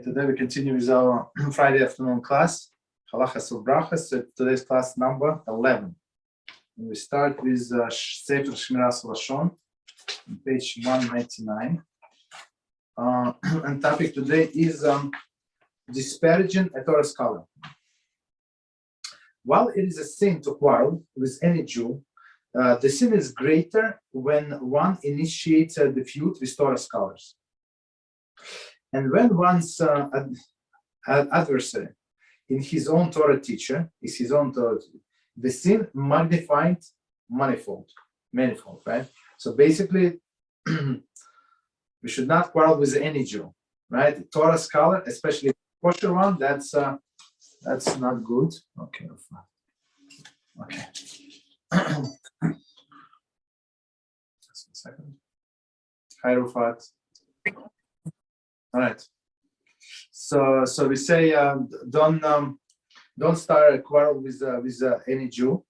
Today we continue with our Friday afternoon class, Halachot of Brachot. So today's class number 11. And we start with Sefer Shmiras Lashon, on page 199. And topic today is disparaging a Torah scholar. While it is a sin to quarrel with any Jew, the sin is greater when one initiates a feud with Torah scholars. And when one's adversary in his own Torah teacher is his own Torah, the sin magnified manifold, right? So basically, we should not quarrel with any Jew, right? Torah scholar, especially kosher one, that's not good. Okay. Just a second. Hi, Rufat. All right. So we say don't start a quarrel with any Jew,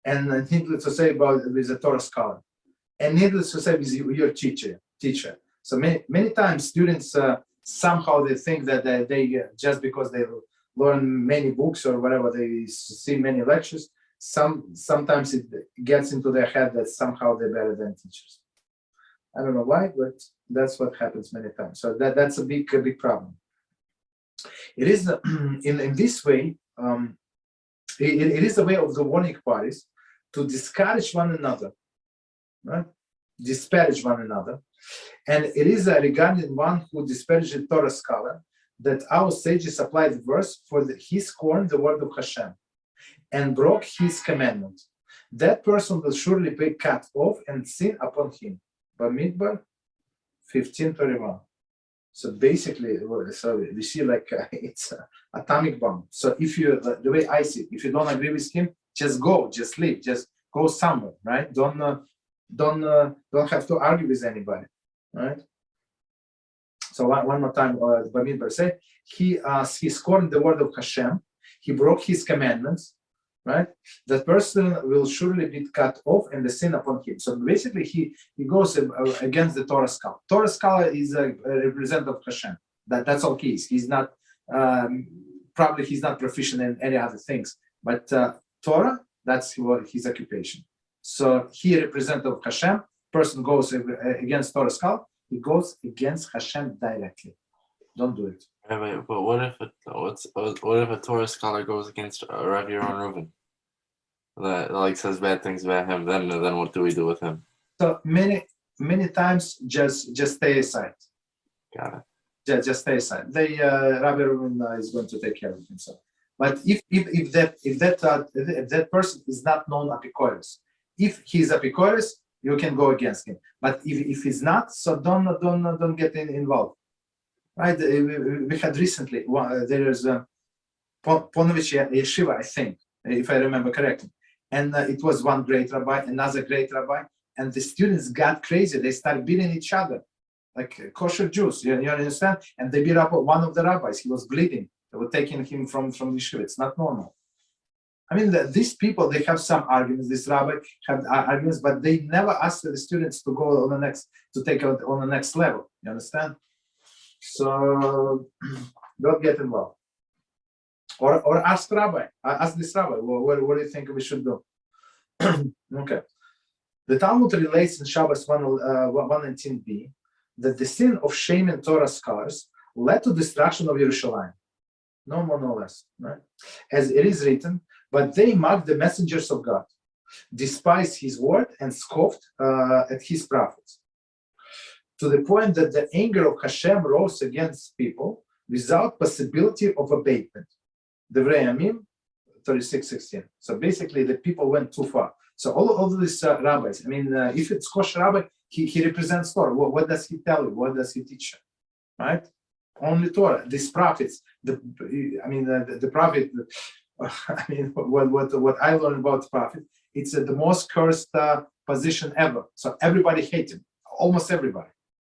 and needless to say with a Torah scholar, and needless to say with your teacher. So many times students somehow they think that they just because they learn many books or whatever, they see many lectures. Sometimes it gets into their head that somehow they're better than teachers. I don't know why, but that's what happens many times. So that's a big problem. It is in this way. It is a way of the warning parties to discourage one another, right? Disparage one another, and it is regarding one who disparages a Torah scholar that our sages applied the verse for he scorned the word of HaShem and broke his commandment. That person will surely be cut off and sin upon him. Bamidbar 15:31. So basically, we see like it's an atomic bomb. So if you, the way I see it, if you don't agree with him, just go, just leave, just go somewhere, right? Don't have to argue with anybody, right? So one more time, Bamidbar say he scorned the word of HaShem, he broke his commandments. Right, that person will surely be cut off and the sin upon him. So basically, he goes against the Torah scholar. Torah scholar is a representative of HaShem. That's all he is. He's not probably he's not proficient in any other things. But Torah, that's his occupation. So he representative of HaShem. Person goes against Torah scholar. He goes against HaShem directly. Don't do it. Right, but what if a Torah scholar goes against Rabbi Yaron Reuven? That like says bad things about him, then what do we do with him? So many times just stay aside. Got it. Just stay aside. Rabbi Reuven is going to take care of himself. But if that person is not known apikoros, if he's apikoros, you can go against him. But if he's not, so don't get involved. Right? We had recently there is a Ponovich Yeshiva, I think, if I remember correctly. And it was one great rabbi, another great rabbi, and the students got crazy. They started beating each other, like kosher Jews. You understand? And they beat up one of the rabbis. He was bleeding. They were taking him from the yeshiva. It's not normal. I mean, these people, they have some arguments. This rabbi have arguments, but they never ask the students to go on take it on the next level. You understand? So don't get involved. Or ask rabbi, ask this rabbi, what do you think we should do? Okay. The Talmud relates in Shabbos 119b that the sin of shaming Torah scholars led to destruction of Yerushalayim. No more, no less. Right? As it is written, but they mocked the messengers of God, despised his word, and scoffed at his prophets. To the point that the anger of HaShem rose against people without possibility of abatement. Devrei Yamim 36:16. So basically, the people went too far. So all of these rabbis, I mean, if it's kosher rabbi, he represents Torah. What does he tell you? What does he teach you? Right? Only Torah. These prophets, the prophet. I mean, what I learned about the prophet, it's the most cursed position ever. So everybody hates him, almost everybody,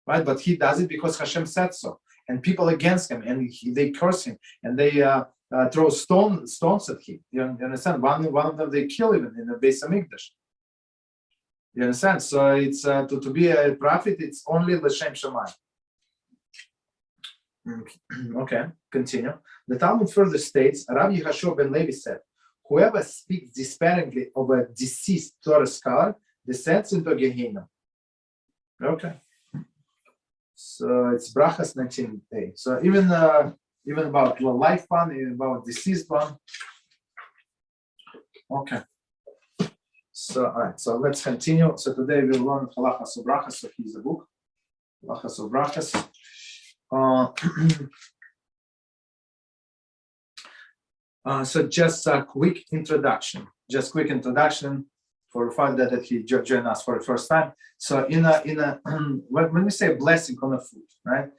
right? But he does it because Hashem said so, and people against him, and they curse him, and they throw stones at him. You understand? One of them they kill even in the Beis Hamikdash. You understand? So it's to be a prophet, it's only l'shem shamayim. Okay, continue. The Talmud further states, Rabbi Yehoshua ben Levi said, whoever speaks disparagingly of a deceased Torah scholar descends into Gehenna. Okay. So it's Brachas 19a. So even about the life one, even about deceased one. Okay. So all right. So let's continue. So today we'll learn Halachot of Brachot. So here's the book. Halachot of Brachot. So just a quick introduction. For the fact that he joined us for the first time. So when we say blessing on the food, right?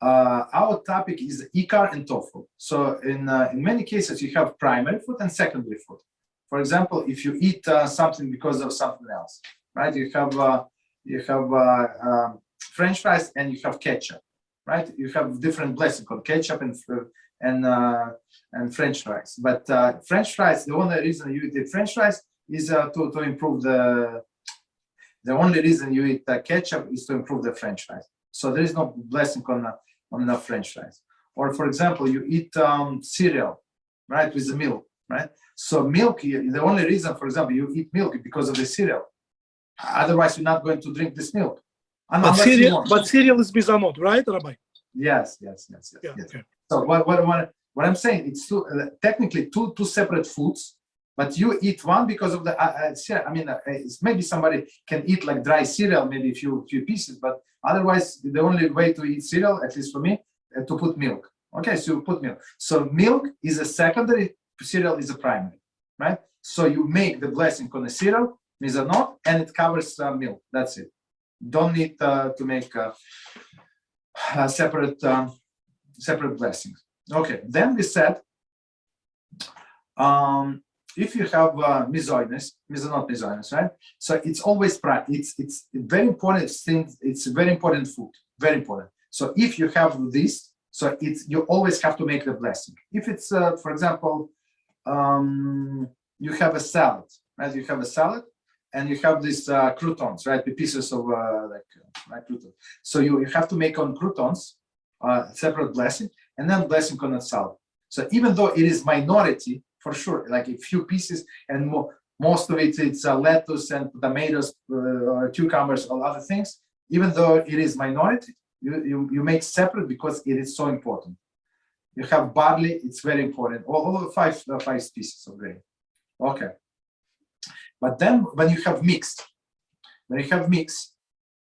Our topic is ikar and tofu. So in many cases you have primary food and secondary food. For example, if you eat something because of something else, right? You have French fries and you have ketchup, right? You have different blessing on ketchup and French fries. But French fries, the only reason you eat the French fries is to improve the only reason you eat ketchup is to improve the French fries. So there is no blessing on the French fries. Or for example, you eat cereal, right, with the milk, right? So milk, the only reason, for example, you eat milk is because of the cereal. Otherwise, you're not going to drink this milk. But cereal is bizanot, right, Rabbi? Yes. Okay. So what I'm saying, it's technically two separate foods. But you eat one because of the cereal. Maybe somebody can eat like dry cereal, maybe a few pieces, but otherwise the only way to eat cereal, at least for me, to put milk. Okay, so you put milk. So milk is a secondary, cereal is a primary, right? So you make the blessing on the cereal, mizanot, and it covers milk. That's it. Don't need to make separate blessings. Okay, then we said. If you have mizanot, right? So it's always it's very important thing. It's a very important food, very important. So if you have this, so you always have to make the blessing. If it's for example, you have a salad, right? You have a salad, and you have these croutons, right? The pieces of like croutons. So you have to make on croutons separate blessing, and then blessing on the salad. So even though it is minority. For sure, like a few pieces, and most of it's lettuce and tomatoes, cucumbers, or other things. Even though it is minority, you make separate because it is so important. You have barley; it's very important. All five pieces of grain. Okay, but then when you have mix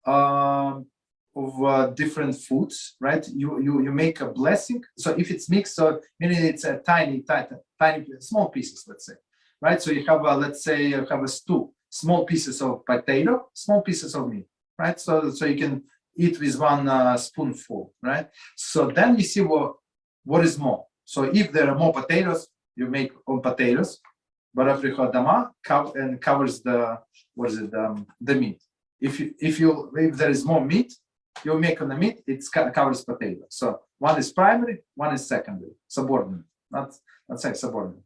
of different foods, right? You make a blessing. So if it's mixed, so meaning it's a tiny small pieces, let's say, right? So you have let's say you have a stew, small pieces of potato, small pieces of meat, right? So you can eat with one spoonful, right? So then you see what is more. So if there are more potatoes, you make on potatoes, but and covers the meat. If there is more meat, you make on the meat, it covers potato. So one is primary, one is secondary, subordinate, not say subordinate.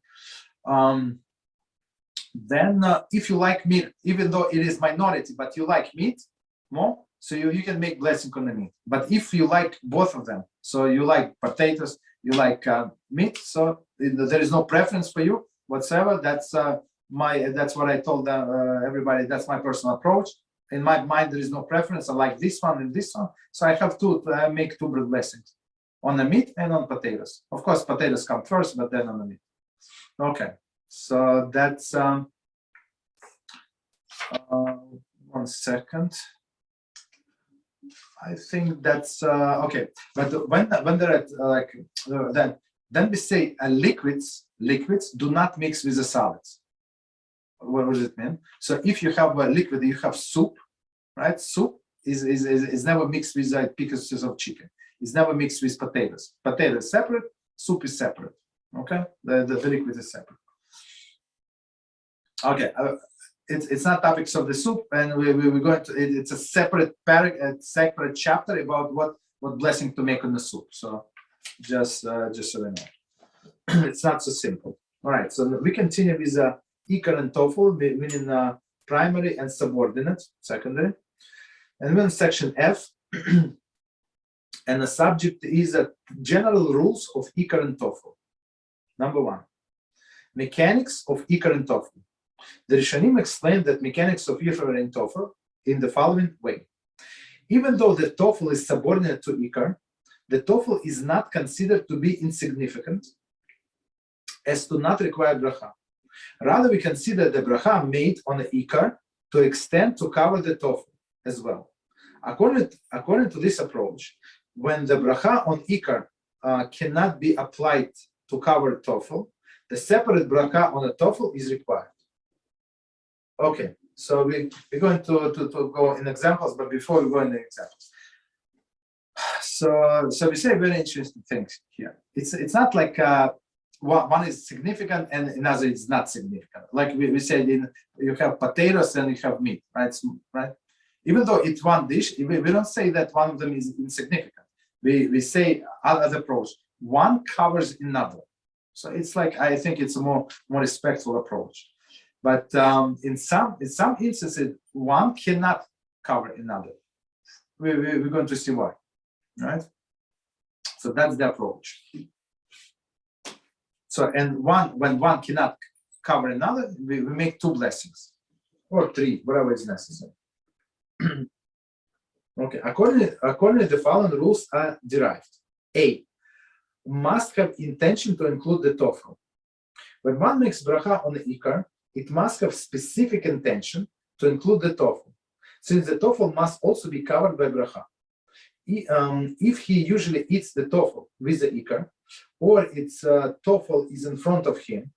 Then if you like meat, even though it is minority, but you like meat more, so you can make blessing on the meat. But if you like both of them, so you like potatoes, you like meat, so there is no preference for you whatsoever. That's what I told everybody. That's my personal approach. In my mind, there is no preference. I like this one and this one. So I have to make two blessings on the meat and on potatoes. Of course, potatoes come first, but then on the meat. Okay, so that's 1 second. I think that's okay. But when they're at then we say liquids do not mix with the solids. What does it mean? So if you have a liquid, you have soup, right? Soup is never mixed with pieces of chicken. It's never mixed with potatoes. Potatoes separate, soup is separate. Okay, the liquid is separate. Okay, it's not topics of the soup, and we're going to. It's a separate separate chapter about what blessing to make on the soup. So just so you know, it's not so simple. All right, so we continue with ikar and tofu, meaning primary and subordinate, secondary. And then section F, And the subject is general rules of Ikar and Tofel. Number one, mechanics of Ikar and Tofel. The Rishonim explained that mechanics of Ikar and Tofel in the following way. Even though the Tofel is subordinate to Ikar, the Tofel is not considered to be insignificant as to not require bracha. Rather, we consider the bracha made on the Ikar to extend to cover the Tofel as well. According to this approach, when the bracha on Ikar cannot be applied to cover Tofel, the separate bracha on the Tofel is required. Okay, so we're going to go in examples, but before we go in the examples, so we say very interesting things here. It's not like one is significant and another is not significant. Like we said, you have potatoes and you have meat, right? Even though it's one dish, we don't say that one of them is insignificant. We say other approach. One covers another. So it's like, I think it's a more respectful approach. But in some instances, one cannot cover another. We're going to see why, right? So that's the approach. So when one cannot cover another, we make two blessings or three, whatever is necessary. Okay, according to the following rules are derived. A, must have intention to include the Tofel. When one makes bracha on the Ikar, it must have specific intention to include the Tofel, since the Tofel must also be covered by bracha. If he usually eats the Tofel with the Ikar, or its Tofel is in front of him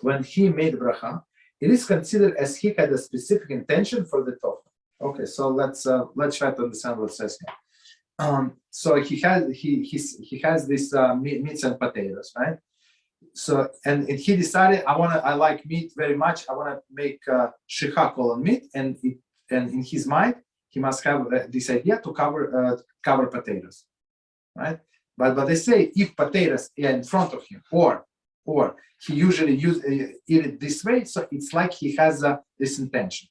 when he made bracha, it is considered as he had a specific intention for the Tofel. Okay, so let's try to understand what it says here. So he has this meats and potatoes, right? So and he decided I like meat very much. I want to make shechakol on meat, and in his mind he must have this idea to cover potatoes, right? But they say if potatoes are in front of him, or he usually eat it this way, so it's like he has this intention.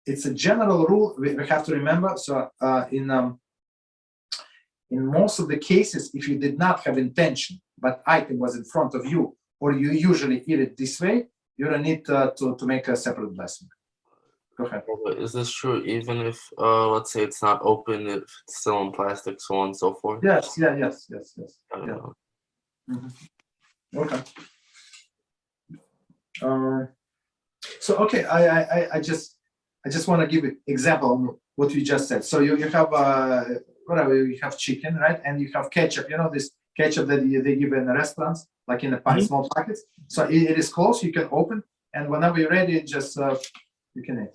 It's a general rule we have to remember. So in most of the cases, if you did not have intention, but item was in front of you, or you usually eat it this way, you don't need to make a separate blessing. Go ahead. Is this true even if, let's say, it's not open, if it's still in plastic, so on and so forth? Yes. Yeah. Mm-hmm. Okay. So okay, I just want to give an example of what we just said. So you have whatever, you have chicken, right? And you have ketchup. You know this ketchup that they give in the restaurants, like in the small packets. So it is closed. You can open, and whenever you're ready, just you can eat.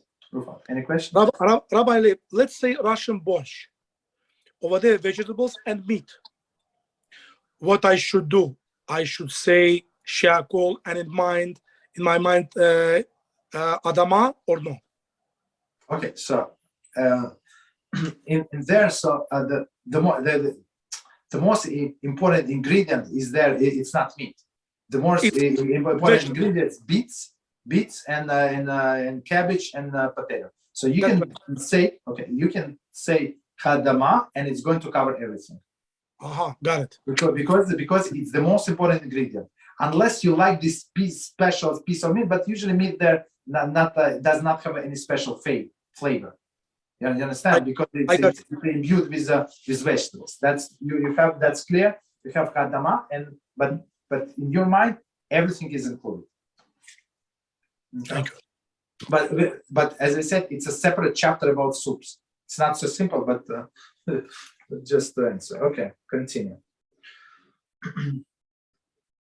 Any questions? Rabbi, let's say Russian borscht. Over there, vegetables and meat. What I should do? I should say shakol, and in my mind, adama, or no? Okay, so in there, so the most important ingredient is there. It's not meat. The most important ingredient is beets and cabbage and potato. So you can say hadama, and it's going to cover everything. Got it. Because it's the most important ingredient. Unless you like this special piece of meat, but usually meat there does not have any special flavor. You understand? Because it's imbued with vegetables. That's clear. You have hadama, but in your mind everything is included. Okay. Thank you. But as I said, it's a separate chapter about soups. It's not so simple, but just to answer. Okay, continue.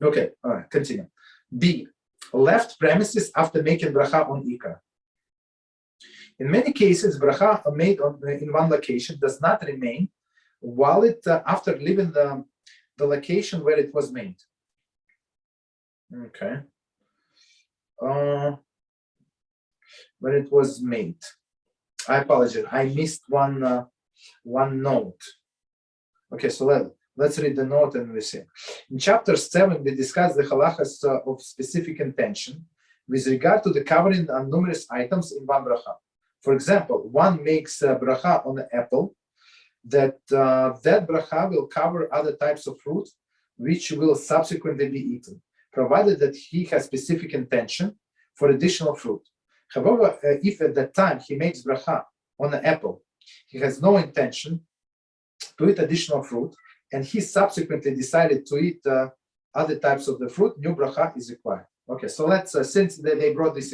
Okay, all right, continue. B, left premises after making bracha on Ikar. In many cases, bracha made in one location does not remain while it after leaving the location where it was made. Okay. When it was made, I apologize. I missed one note. Okay, so let's read the note and we see. In chapter 7, we discuss the halachas of specific intention with regard to the covering on numerous items in one bracha. For example, one makes bracha on an apple, that that bracha will cover other types of fruit, which will subsequently be eaten, provided that he has specific intention for additional fruit. However, if at that time he makes bracha on an apple, he has no intention to eat additional fruit, and he subsequently decided to eat other types of the fruit, new bracha is required. Okay, so let's since they brought this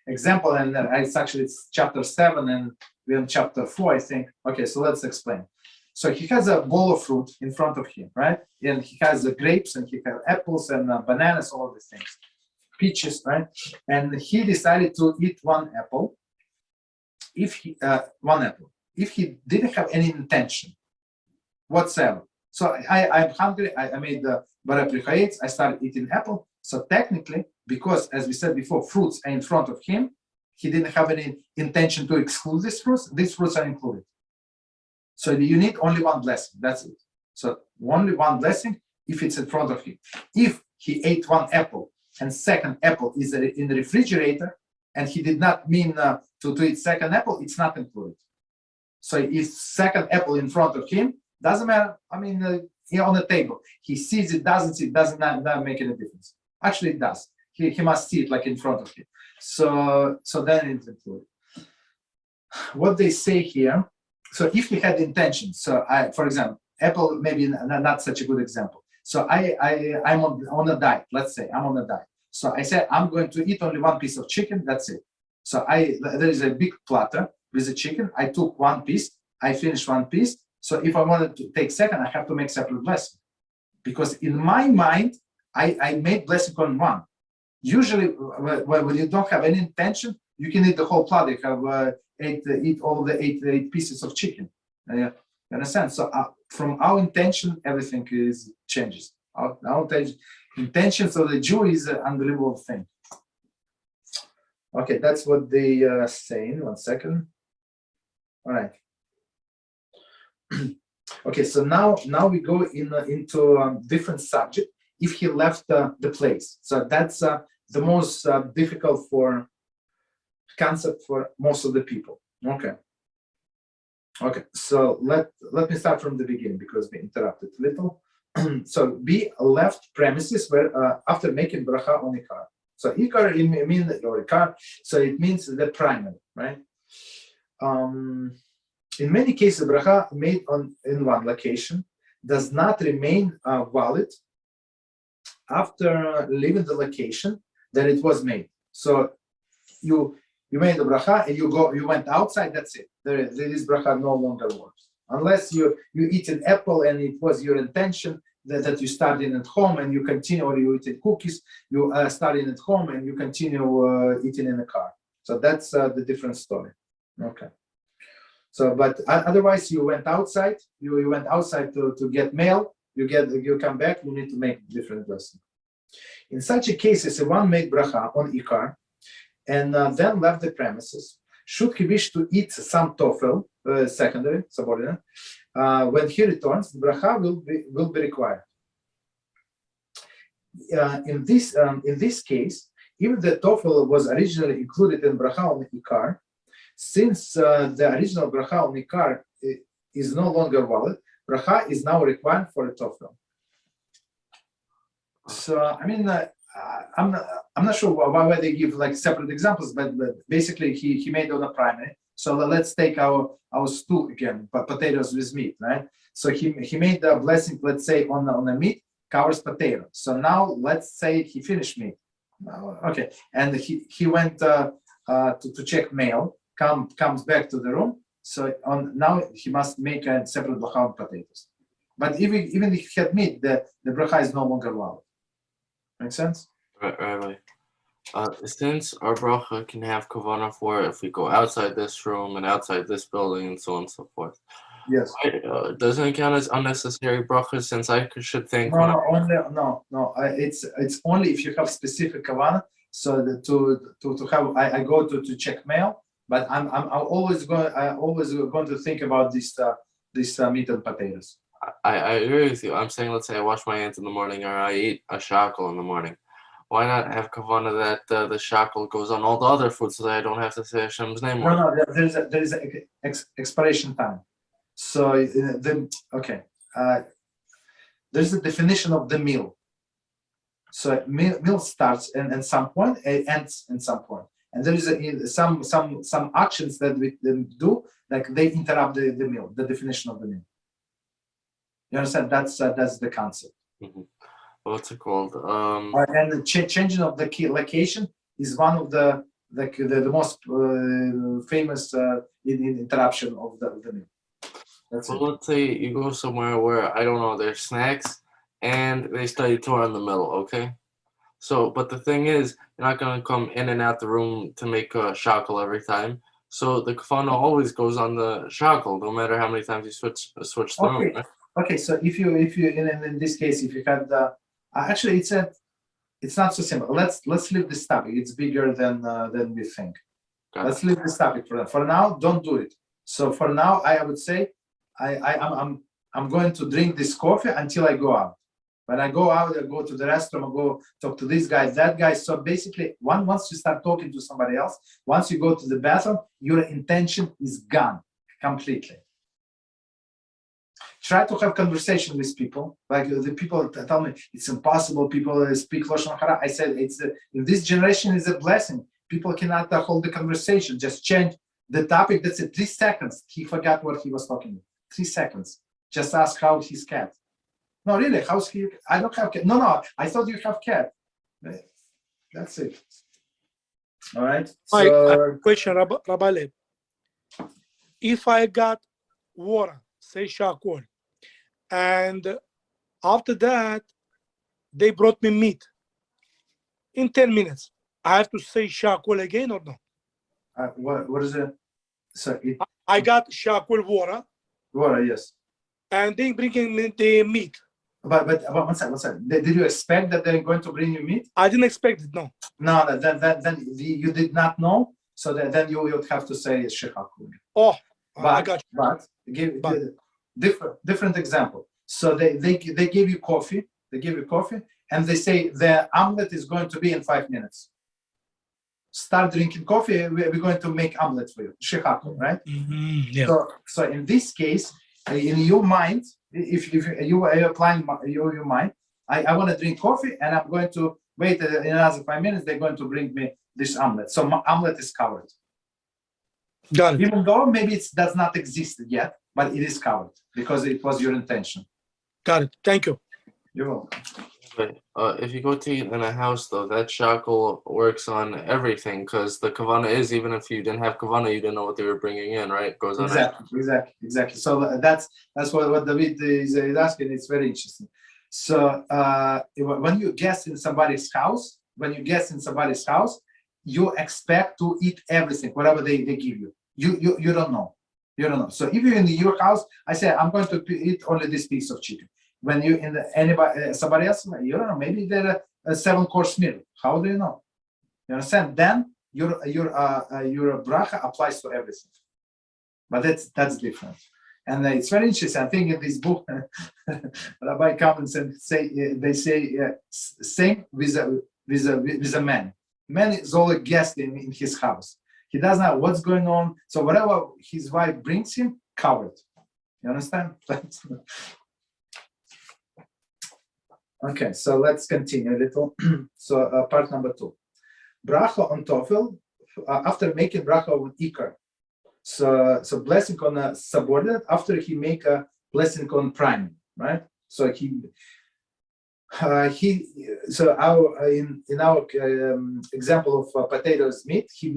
example, and it's chapter 7 and we're in chapter 4, I think. Okay, so let's explain. So he has a bowl of fruit in front of him, right? And he has grapes, and he has apples and bananas, all of these things, peaches, right? And he decided to eat one apple. If he didn't have any intention whatsoever. So I'm hungry. I made the Brachot. I started eating apple. So technically, because as we said before, fruits are in front of him, he didn't have any intention to exclude these fruits. These fruits are included. So you need only one blessing. That's it. So only one blessing if it's in front of him. If he ate one apple and second apple is in the refrigerator, and he did not mean to eat second apple, it's not included. So if second apple in front of him, doesn't matter. I mean, on the table, he sees it, doesn't see it, doesn't make any difference. Actually, it does. He must see it like in front of him. So then it's included. What they say here. So if he had intention, for example, apple maybe not such a good example. So I'm on a diet. Let's say I'm on a diet. So I said I'm going to eat only one piece of chicken. That's it. So there is a big platter with the chicken. I took one piece. I finished one piece. So if I wanted to take second, I have to make separate blessing, because in my mind I made blessing on one. Usually, when you don't have any intention, you can eat the whole platter. You have eat all the eight pieces of chicken. You understand? So from our intention, everything changes. Our intentions of the Jew is an unbelievable thing. Okay, that's what they are saying. 1 second. All right. Okay, so now we go into a different subject. If he left the place, so that's the most difficult for concept for most of the people. Okay, so let me start from the beginning because we interrupted a little. So B left premises where after making bracha on ikar. So ikar means or ikar, so it means the primary, right? In many cases, bracha made in one location does not remain valid after leaving the location that it was made. So you made the bracha and you went outside. That's it. This bracha no longer works unless you eat an apple and it was your intention that you started at home and you continue, or you eat cookies. You started at home and you continue eating in the car. So that's the different story. Okay. So, but otherwise, you went outside. You went outside to get mail. You come back. You need to make different blessing. In such a case, if one made bracha on ikar and then left the premises, should he wish to eat some tofel, secondary, subordinate, when he returns, the bracha will be required. In this case, even the tofel was originally included in bracha on ikar, since the original bracha on ikar is no longer valid, bracha is now required for a tofel. So I mean, I'm not sure why they give like separate examples, but basically he made on a primary. So let's take our stew again, potatoes with meat, right? So he made the blessing, let's say on the meat covers potato. So now let's say he finished meat, okay, and he went to check mail. Comes back to the room. So now he must make a separate bracha on potatoes. But even if he had meat, the bracha is no longer valid. Make sense? Right. Since our bracha can have kavanah for if we go outside this room and outside this building and so on and so forth. Yes. Doesn't it count as unnecessary bracha, since I should think? No. It's only if you have specific kavanah. So to have I go to check mail. But I'm always going to think about this meat and potatoes. I agree with you. I'm saying, let's say I wash my hands in the morning, or I eat a shackle in the morning. Why not have kavanah that the shackle goes on all the other foods so that I don't have to say Hashem's name? No, there is an expiration time. So there's a definition of the meal. So meal starts and some point, it ends in some point. And there is some actions that we do, like they interrupt the meal, the definition of the meal. You understand? That's the concept. Mm-hmm. What's it called? And the changing of the key location is one of the most famous interruption of the meal. That's well, let's say you go somewhere where, I don't know, there's snacks and they study Torah in the middle, okay? So, but the thing is, you're not going to come in and out the room to make a shackle every time. So the kafana always goes on the shackle, no matter how many times you switch the room. Right? Okay, so if you in this case, if you had actually it's not so simple. Let's leave this topic. It's bigger than we think. Let's leave this topic for now. Don't do it. So for now, I would say I'm going to drink this coffee until I go out. When I go out, I go to the restaurant, I go talk to this guy, that guy. So basically, once you start talking to somebody else, once you go to the bathroom, your intention is gone completely. Try to have conversation with people. Like the people tell me it's impossible. People speak Lashon Hara. I said in this generation is a blessing. People cannot hold the conversation. Just change the topic. That's it. 3 seconds. He forgot what he was talking about. 3 seconds. Just ask how his cat. No, really, how's he? I don't have cat. No, I thought you have cat. That's it. All right. So, question, Rabbi Leib. If I got water, say shakol, and after that, they brought me meat. In 10 minutes, I have to say shakol again or no? what is it? So I got shakol water. Water, yes. And they bringing me the meat. But one second. Did you expect that they're going to bring you meat? I didn't expect it. No. No, then you did not know. So then you would have to say shechakul. Oh, I got you. But give different example. So they give you coffee. They give you coffee, and they say the omelet is going to be in 5 minutes. Start drinking coffee. We're going to make omelet for you. Shechakul, right? Mm-hmm, yeah. So in this case, in your mind, if you are applying your mind, I want to drink coffee and I'm going to wait in another 5 minutes, they're going to bring me this omelet. So my omelet is covered. Got it. Even though maybe it does not exist yet, but it is covered because it was your intention. Got it. Thank you. You're welcome. Okay. If you go to eat in a house, though, that shackle works on everything, because the kavana is, even if you didn't have kavana, you didn't know what they were bringing in, right? It goes on. Exactly. So that's what David is asking. It's very interesting. So when you guest in somebody's house, you expect to eat everything, whatever they give you. You don't know. You don't know. So if you're in your house, I say I'm going to eat only this piece of chicken. When you in somebody else, you don't know. Maybe they're a 7-course meal. How do you know? You understand? Then your bracha applies to everything. But that's different. And it's very interesting. I think in this book, Rabbi comments and they say same with a man. Man is always guest in his house. He doesn't know what's going on. So whatever his wife brings him, covered. You understand? Okay, so let's continue a little. So part number 2. Brachot on Tofel, after making Brachot on Ikar. So blessing on a subordinate after he make a blessing on prime, right? So in our example of potatoes meat, he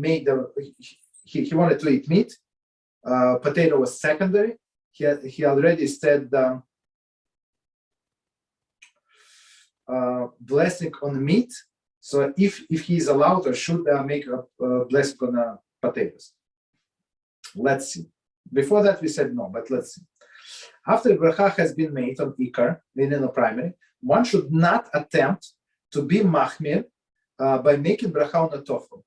wanted to eat meat. Potato was secondary. He already said blessing on meat. So if he is allowed or should make a blessing on potatoes. Let's see. Before that we said no, but let's see. After bracha has been made on Ikar, meaning a primary, one should not attempt to be machmir by making bracha on a tofel.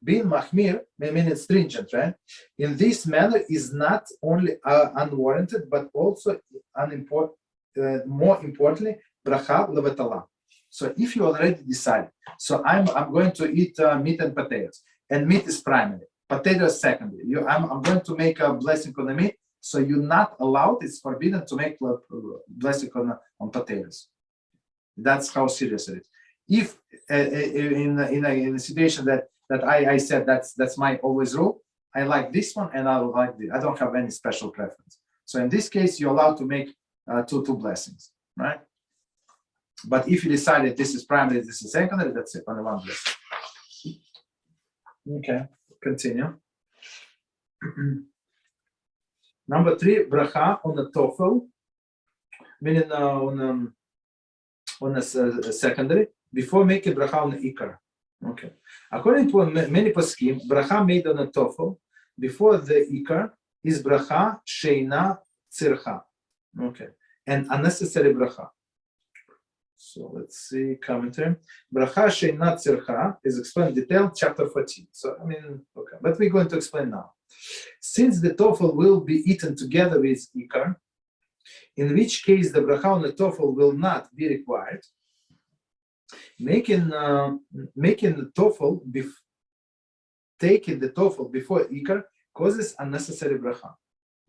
Being machmir, meaning stringent, right? In this manner is not only unwarranted, but also more importantly, bracha levatala. So if you already decide, so I'm going to eat meat and potatoes, and meat is primary, potato is secondary. I'm going to make a blessing on the meat. So you're not allowed, it's forbidden to make blessing on potatoes. That's how serious it is. If in a situation that I said that's my always rule, I like this one and I like this. I don't have any special preference. So in this case, you're allowed to make two blessings, right? But if you decided this is primary, this is secondary, that's it, only one blessing. Okay, continue. Number 3, bracha on the TOEFL, meaning on a secondary, before making bracha on the ikar. Okay. According to many poskim, bracha made on the TOEFL before the ikar is bracha sheina tzircha. Okay. And unnecessary bracha. So let's see commentary. Bracha sheina tzircha is explained in detail, chapter 14. So okay, but we're going to explain now. Since the TOEFL will be eaten together with ikar, in which case the bracha on the TOEFL will not be required, taking the TOEFL before ikar causes unnecessary bracha.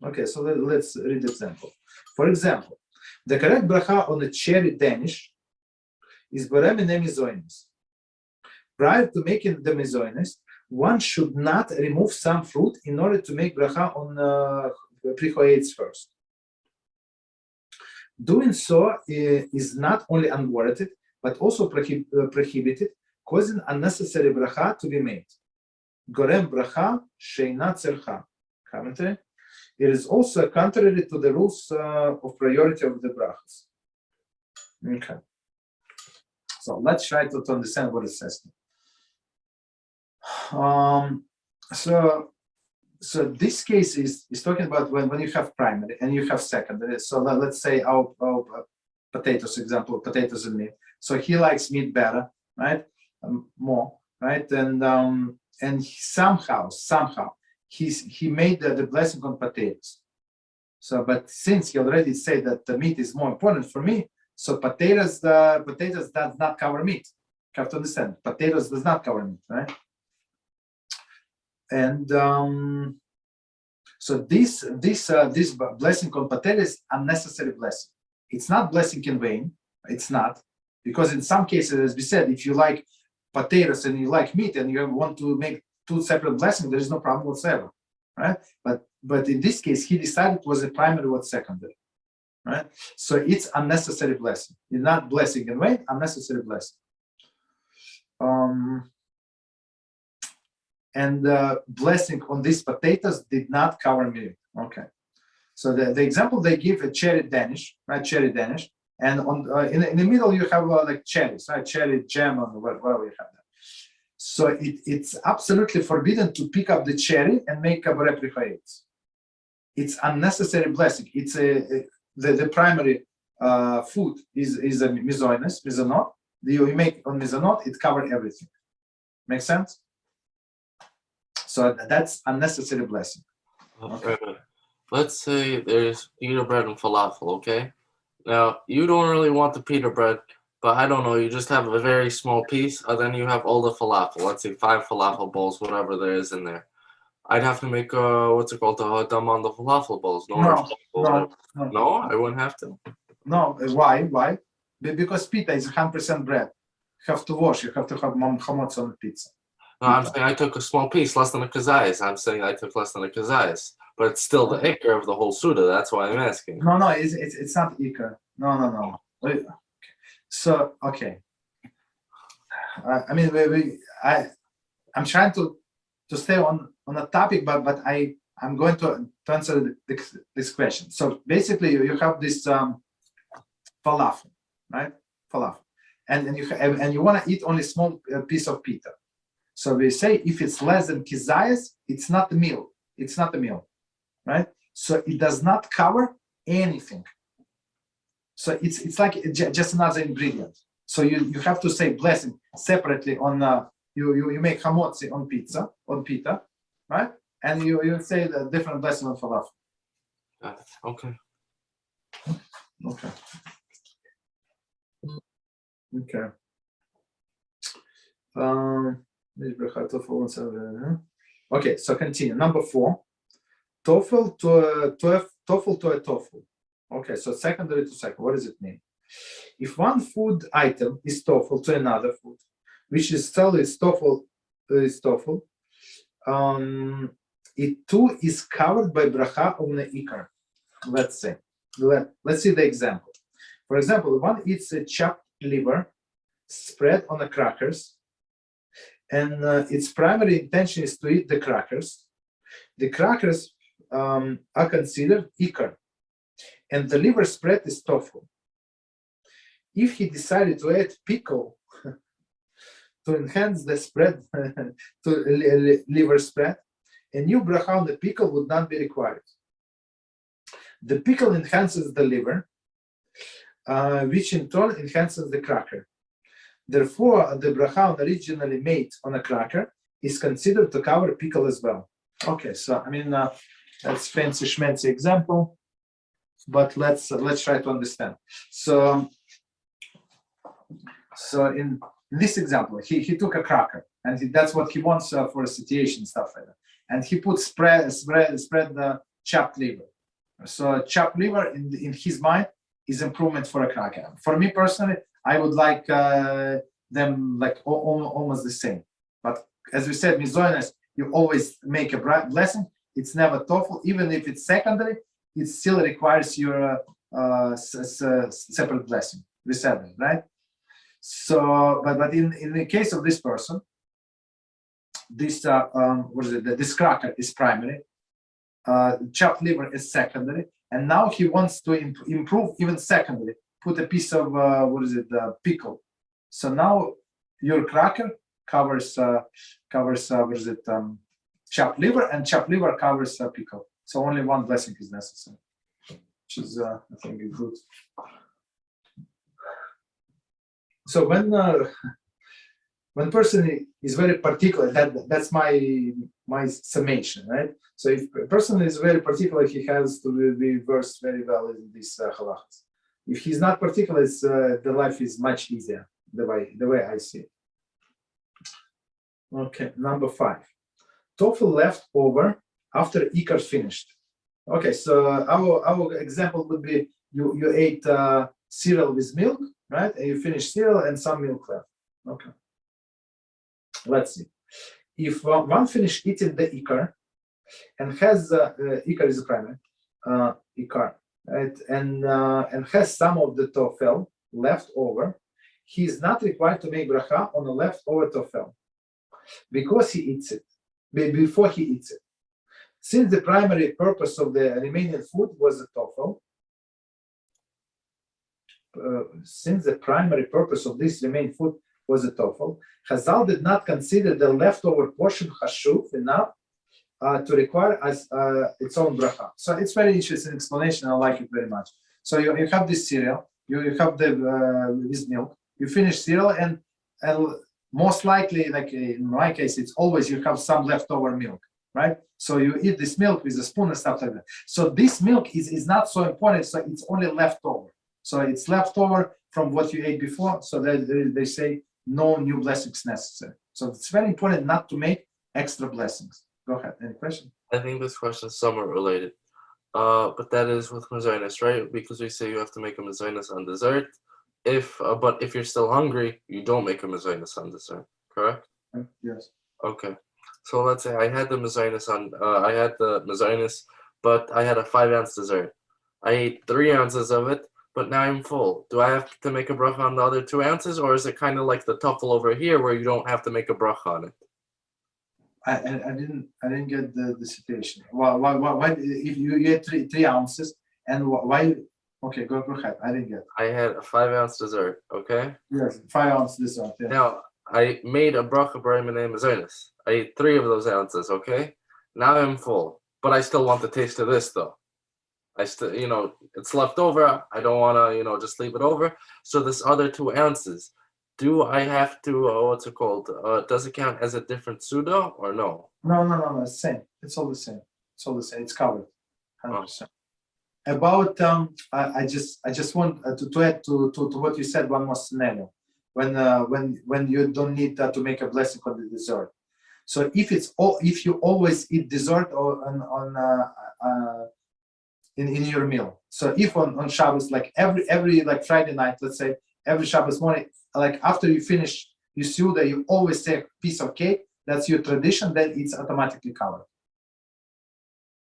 Okay, so let's read the example. For example, the correct bracha on the cherry Danish is boremine mizoinis. Prior to making the mizoinis, one should not remove some fruit in order to make bracha on prichoetz first. Doing so is not only unwarranted, but also prohibited, causing unnecessary bracha to be made. Gorem bracha sheina tzercha. Commentary. It is also contrary to the rules of priority of the brachas. Okay. So let's try to understand what it says. So this case is talking about when you have primary and you have secondary. So let's say our potatoes example, potatoes and meat. So he likes meat better, right? More, right? And somehow he made the blessing on potatoes. So, but since he already said that the meat is more important for me, so potatoes does not cover meat. You have to understand, potatoes does not cover meat, right? And so this blessing on potatoes is unnecessary blessing. It's not blessing in vain. It's not, because in some cases, as we said, if you like potatoes and you like meat and you want to make two separate blessings, there is no problem whatsoever, right? But in this case, he decided it was a primary or secondary, right? So it's unnecessary blessing. It's not blessing in vain, unnecessary blessing. And blessing on these potatoes did not cover milk. Okay, so the example they give a cherry Danish, right? Cherry Danish, and on in the middle you have like cherries, right? Cherry jam or whatever you have that. So it's absolutely forbidden to pick up the cherry and make a replica. It's unnecessary blessing. It's the primary food is a mizonot. You make on mizonot, it covers everything. Make sense? So that's unnecessary blessing. Okay. Let's say there's pita bread and falafel, okay? Now, you don't really want the pita bread, but I don't know, you just have a very small piece, and then you have all the falafel. Let's say 5 falafel bowls, whatever there is in there. I'd have to make, what's it called, the hadam on the falafel bowls. No, I wouldn't have to. No, why? Because pita is 100% bread. You have to wash, you have to have hamotz on the pizza. No, I'm saying I took a small piece, less than a kazayas. I'm saying I took less than a kazayas. But it's still the ikar of the whole Suda. That's why I'm asking. No, it's not ikar. No. So, okay. I'm trying to stay on a topic, but I'm going to answer this question. So basically, you have this falafel, right? Falafel, and you want to eat only small piece of pita. So we say if it's less than kizayas, it's not a meal. It's not a meal, right? So it does not cover anything. So it's like just another ingredient. So you have to say blessing separately on you make hamotzi on pita, right? And you say the different blessing on falafel. Okay. Okay, so continue. Number 4. toffel to a toffel. Okay, so secondary to second. What does it mean? If one food item is toffel to another food, which is still is toffel, it too is covered by bracha of the ikar. Let's say. Let's see the example. For example, one eats a chopped liver spread on the crackers, and its primary intention is to eat the crackers. The crackers are considered ikar, and the liver spread is toffel. If he decided to add pickle to enhance the spread to liver spread, a new bracha on the pickle would not be required. The pickle enhances the liver, which in turn enhances the cracker. Therefore, the bracha originally made on a cracker is considered to cover pickle as well. Okay, so I mean that's fancy schmancy example, but let's try to understand. So in this example, he took a cracker, and that's what he wants for a situation, stuff like that. And he put spread the chopped liver. So chopped liver in his mind is improvement for a cracker. For me personally, I would like them like almost the same. But as we said, mizonos, you always make a blessing. It's never toffel, even if it's secondary. It still requires your separate blessing. We said that, right? So, but in the case of this person, this this cracker is primary, chopped liver is secondary, and now he wants to improve even secondary. Put a piece of pickle. So now your cracker covers chopped liver, and chopped liver covers pickle. So only one blessing is necessary, which is I think good. So when person is very particular, that's my summation, right? So if a person is very particular, he has to be versed very well in these halachos. If he's not particular, the life is much easier, the way I see it. Okay, number 5. Toffel left over after ikar finished. Okay, so our example would be you ate cereal with milk, right? And you finish cereal and some milk left. Okay. Let's see. If one finished eating the ikar and has ikar is a primary ikar, right? And has some of the toffel left over, he is not required to make bracha on the leftover toffel because he eats it before he eats it. Since the primary purpose of the remaining food was the toffel, since the primary purpose of this remaining food was the toffel, Chazal did not consider the leftover portion hashuv enough to require as its own bracha. So it's very interesting explanation. I like it very much. So you have this cereal, you have this milk, you finish cereal, and most likely, like in my case, it's always you have some leftover milk, right? So you eat this milk with a spoon and stuff like that. So this milk is not so important, so it's only leftover. So it's leftover from what you ate before, so they say no new blessings necessary. So it's very important not to make extra blessings. Go ahead, any question? I think this question is somewhat related. But that is with mizonos, right? Because we say you have to make a mizonos on dessert. But if you're still hungry, you don't make a mizonos on dessert, correct? Yes. Okay. So let's say I had the mizonos, but I had a 5-ounce dessert. I ate 3 ounces of it, but now I'm full. Do I have to make a bracha on the other 2 ounces, or is it kind of like the toffel over here where you don't have to make a bracha on it? I didn't get the situation. Why if you had 3 ounces and why? Okay, go ahead. I didn't get. I had a 5-ounce dessert. Okay. Yes, 5 ounce dessert. Yeah. Now I made a bracha b'rayminei mizonos. I ate 3 of those ounces. Okay. Now I'm full, but I still want the taste of this though. I still, it's left over. I don't want to, just leave it over. So this other 2 ounces, do I have to, what's it called? Does it count as a different Suda or no? No, it's same. It's all the same. It's covered, 100%. About I just want to add to what you said one more scenario when you don't need to make a blessing on the dessert. So if you always eat dessert or in your meal. So if on Shabbos, like every like Friday night, let's say every Shabbos morning, like after you finish your Seudah, you always take a piece of cake. That's your tradition. Then it's automatically covered.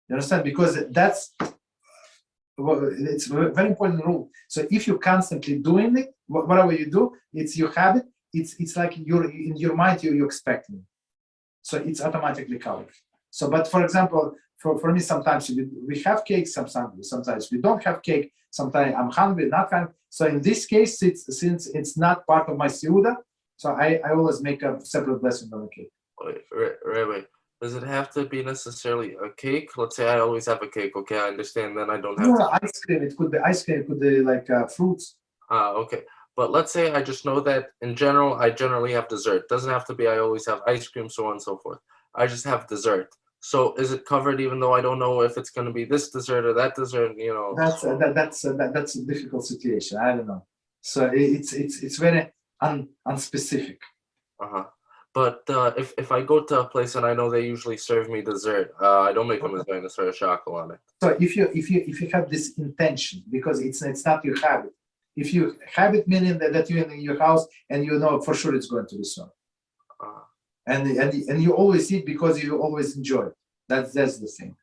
You understand? Because it's a very important rule. So if you're constantly doing it, whatever you do, it's your habit. It's like you're in your mind, you're expecting it. So it's automatically covered. So, but for example, for me, sometimes we have cake, sometimes we don't have cake. Sometimes I'm hungry, not hungry. So in this case, since it's not part of my Seudah, so I always make a separate blessing on the cake. Wait. Does it have to be necessarily a cake? Let's say I always have a cake. Okay, I understand. Then I don't have. No, ice cream. It could be ice cream. It could be like fruits. Okay. But let's say I just know that in general, I generally have dessert. Doesn't have to be I always have ice cream, so on and so forth. I just have dessert. So is it covered even though I don't know if it's going to be this dessert or that dessert? You know. That's a difficult situation. I don't know. So it's very unspecific. But if I go to a place and I know they usually serve me dessert, I don't make them as going to serve chocolate on it. So if you have this intention, because it's not your habit. If you have it, meaning that you're in your house and you know for sure it's going to be so, and you always eat because you always enjoy it. That's the thing.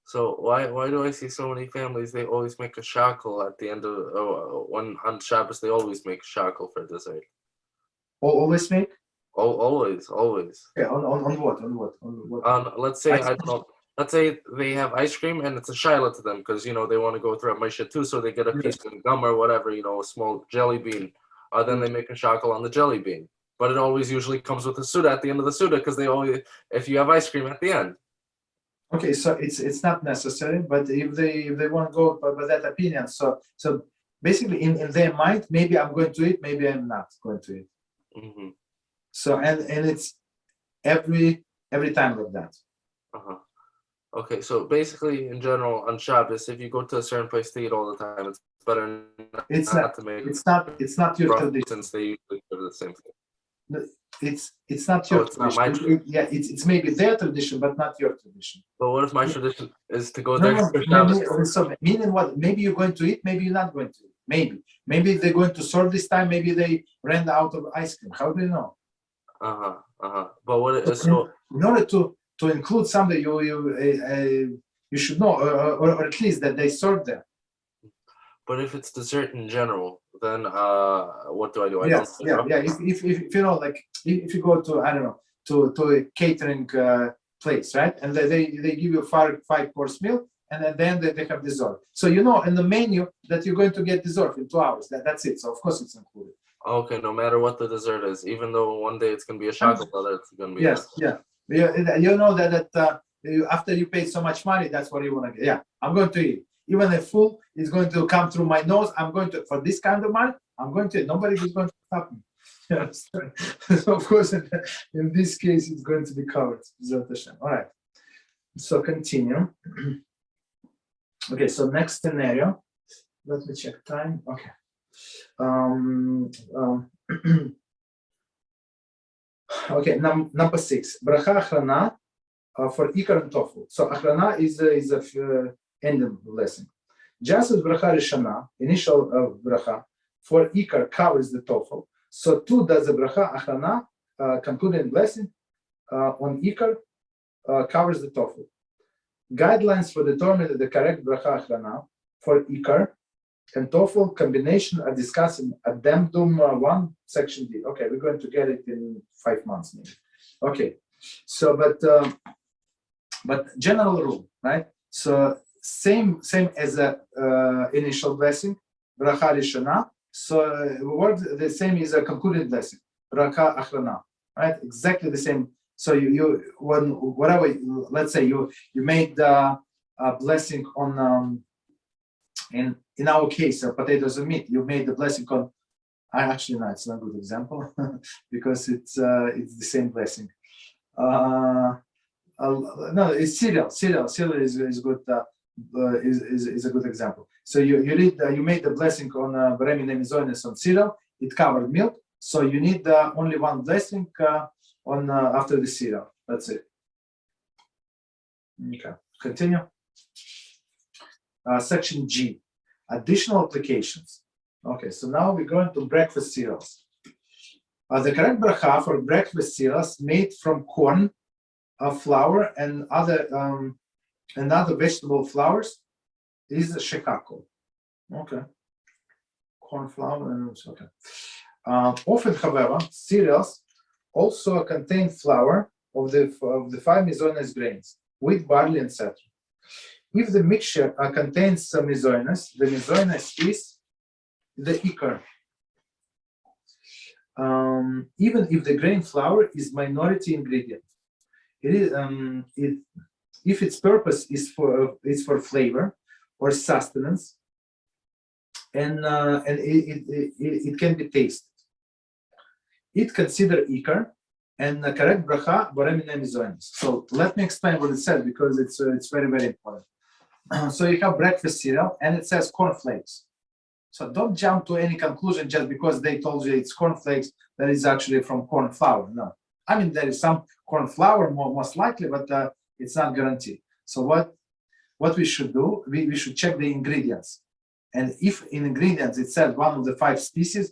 So why do I see so many families? They always make a shackle at the end of on Shabbos. They always make a shackle for dessert. Always make. Always. Okay. On what? Let's say I don't know. Let's say they have ice cream and it's a shiloh to them because they want to go through a Moshe too, so they get a piece of gum or whatever, a small jelly bean. Then they make a shackle on the jelly bean. But it always usually comes with a Seudah at the end of the Seudah because if you have ice cream at the end. Okay, so it's not necessary, but if they want to go by that opinion, so basically in their mind, maybe I'm going to eat, maybe I'm not going to eat. Mm-hmm. So and it's every time like that. Okay, so basically, in general, on Shabbos, if you go to a certain place to eat all the time, it's better not to make. It's not your tradition. Since they usually do the same thing. It's not your tradition. Not my tradition. It's maybe their tradition, but not your tradition. But what if my tradition is to go there for Shabbos? So meaning what? Maybe you're going to eat, maybe you're not going to eat. Maybe they're going to serve this time. Maybe they ran out of ice cream. How do you know? But what is so? In order to include something, you should know, or at least that they serve them. But if it's dessert in general, then what do I do? Yes. If you know, like if you go to, I don't know, to a catering place, right? And they give you five course meal, and then they have dessert. So in the menu that you're going to get dessert in 2 hours. That's it. So of course it's included. Okay, no matter what the dessert is, even though one day it's going to be a chocolate, other it's going to be. You know that after you pay so much money, that's what you want to get. Yeah, I'm going to eat. Even a fool is going to come through my nose. I'm going to, for this kind of money, I'm going to. Nobody is going to stop me. Yes. So of course, in this case, it's going to be covered. All right. So continue. Okay. So next scenario. Let me check time. Okay. Okay, number 6. Bracha achrana for ikar and tofu. So achrana is a ending blessing. Just as bracha rishana, initial bracha for ikar covers the tofu, so too does the bracha achrana, concluding blessing on ikar covers the tofu. Guidelines for determining the correct bracha achrana for ikar and TOEFL combination are discussed in Addendum 1, Section D. Okay, we're going to get it in 5 months, maybe. Okay, so but general rule, right? So same as a initial blessing, bracha rishana. So word the same is a concluded blessing, bracha achrana, right? Exactly the same. So let's say you made the blessing on in our case, potatoes and meat, you made the blessing on. Actually, no, it's not a good example because it's the same blessing. No, it's cereal. Cereal is good. Is a good example. So you made the blessing on Beremi Nemizonis on cereal. It covered milk. So you need only one blessing on after the cereal, That's it. Okay, continue. Section G, additional applications. Okay, so now we're going to breakfast cereals. The correct bracha for breakfast cereals made from corn, flour, and other vegetable flours is shekakol. Okay, corn flour and okay. Often, however, cereals also contain flour of the five miscellaneous grains: wheat, barley, etc. If the mixture contains some miscellaneous, the miscellaneous is the ikar. Even if the grain flour is minority ingredient, it is if its purpose is for flavor or sustenance, and it can be tasted. It considered ikar and the correct bracha boremina miscellaneous. So let me explain what it says, because it's very, very important. So you have breakfast cereal and it says cornflakes. So don't jump to any conclusion just because they told you it's cornflakes that is actually from corn flour. No, I mean there is some corn flour most likely, but it's not guaranteed. So what we should do, we should check the ingredients, and if in ingredients it says one of the five species,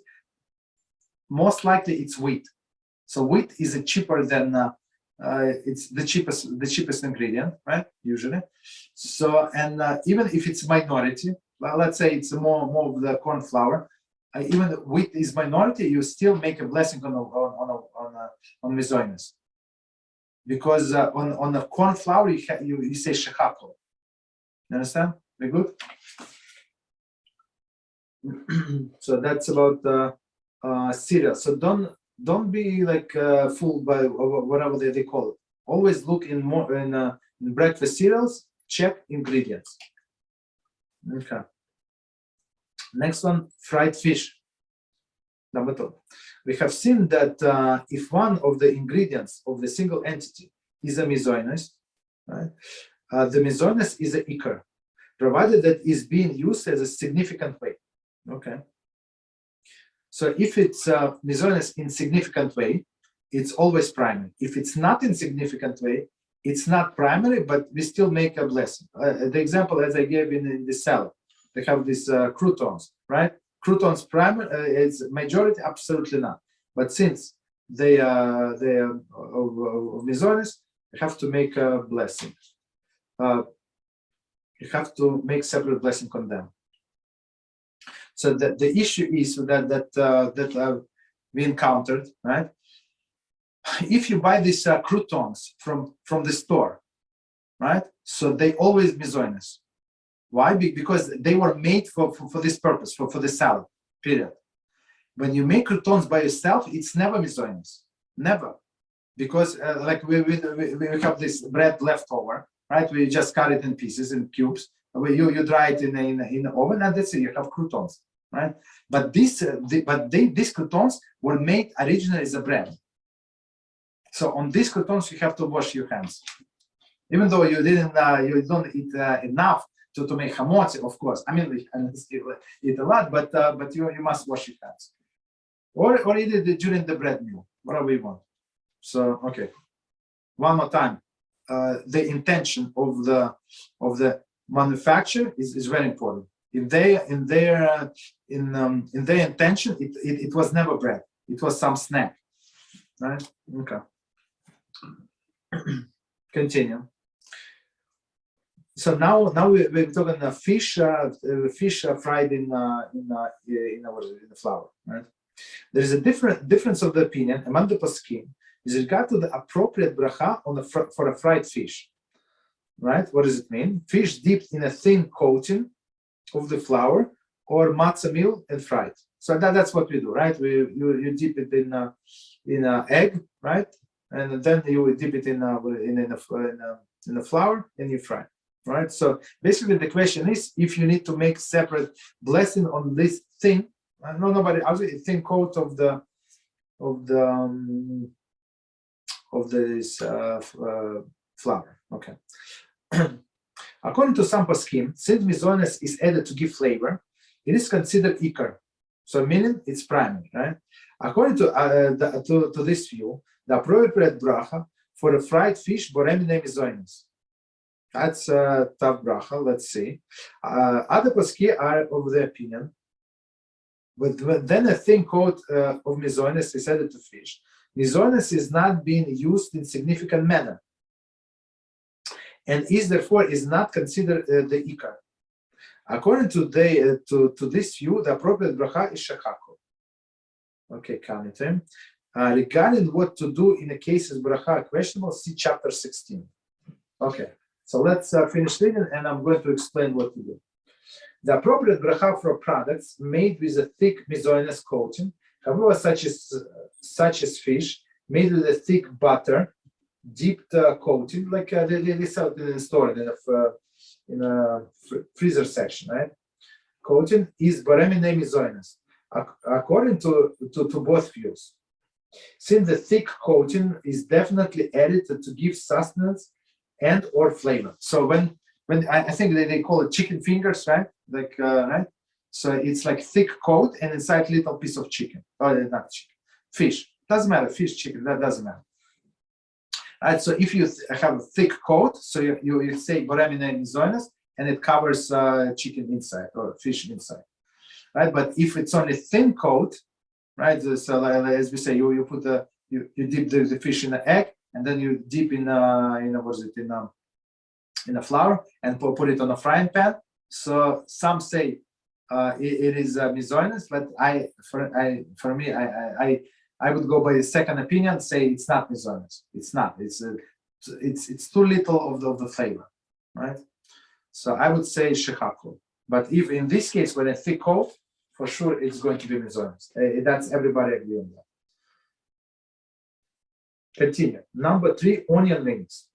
most likely it's wheat. So wheat is cheaper than it's the cheapest ingredient, right? Usually. So and even if it's minority, well, let's say it's more of the corn flour, even wheat is minority, you still make a blessing on miscellaneous, because on the corn flour you say shechakol. You understand? Very good. So that's about cereal. So don't be like fooled by whatever they call it. Always look in breakfast cereals. Check ingredients. Okay. Next one, fried fish. Number 2. We have seen that if one of the ingredients of the single entity is a miscellaneous, right? The miscellaneous is a ikar, provided that is being used as a significant way. Okay. So if it's miscellaneous in significant way, it's always primary. If it's not in significant way, it's not primary, but we still make a blessing. The example as I gave in the salad, they have these croutons, right? Croutons primary is majority, absolutely not. But since they are miscellaneous, you have to make a blessing. You have to make separate blessing on them. So the issue is that we encountered, right? If you buy these croutons from the store, right? So they always miscellaneous. Why? Because they were made for this purpose, for the salad, period. When you make croutons by yourself, it's never miscellaneous, never. Because like we have this bread leftover, right? We just cut it in pieces, in cubes. You dry it in the oven, and that's it. You have croutons, right? But these croutons were made originally as a bread. So on these croutons, you have to wash your hands, even though you don't eat enough to make hamotzi, of course. I mean, we can still eat a lot, but you must wash your hands, or eat it during the bread meal, whatever you want. So okay, one more time, the intention of the manufacturer is very important. If in their intention, it was never bread; it was some snack, right? Okay. Continue. So now we're talking fish fried in the flour, right? There is a difference of the opinion among the poskim with regard to the appropriate bracha for a fried fish, right? What does it mean? Fish dipped in a thin coating of the flour or matzah meal and fried. So that's what we do, right? You dip it in an egg, right? And then you dip it in the flour and you fry, right? So basically, the question is, if you need to make separate blessing on this thing, nobody actually thin coat of this flour. Okay. According to some poskim, since miscellaneous is added to give flavor, it is considered ikar. So meaning it's primary, right? According to this view, the appropriate bracha For a fried fish, boremine mizoinis. That's tough bracha. Let's see. Other poskim are of the opinion, but then a thing called of mizoinis is added to fish. Mizoinis is not being used in significant manner, and is therefore is not considered the ikar. According to this view, the appropriate bracha is shechako. Okay, commenting. Regarding what to do in a case of bracha questionable, see chapter 16. Okay, so let's finish reading, and I'm going to explain what to do. The appropriate bracha for products made with a thick mizoinis coating, however, such as fish made with a thick butter, dipped coating, like they sell it in the store in a freezer section, right? Coating is boremine mizoinis, according to both views. Since the thick coating is definitely added to give sustenance and or flavor. So when I think they call it chicken fingers, right? Like right. So it's like thick coat and inside little piece of chicken. Or not chicken, fish. Doesn't matter. Fish, chicken. That doesn't matter. Right. So if you have a thick coat, so you say boremine mizoinis, and it covers chicken inside or fish inside, right? But if it's only thin coat, right? So as we say, you put you dip the fish in an egg, and then you dip in a flour and put it on a frying pan. So some say it is mizoinis, but for me I would go by the second opinion, say it's not mizoinis. It's not. It's too little of the flavor, right? So I would say shechako. But if in this case, when a thick coat, for sure it's going to be mizoinis. That's everybody agree on that. Continue. Number 3, onion rings.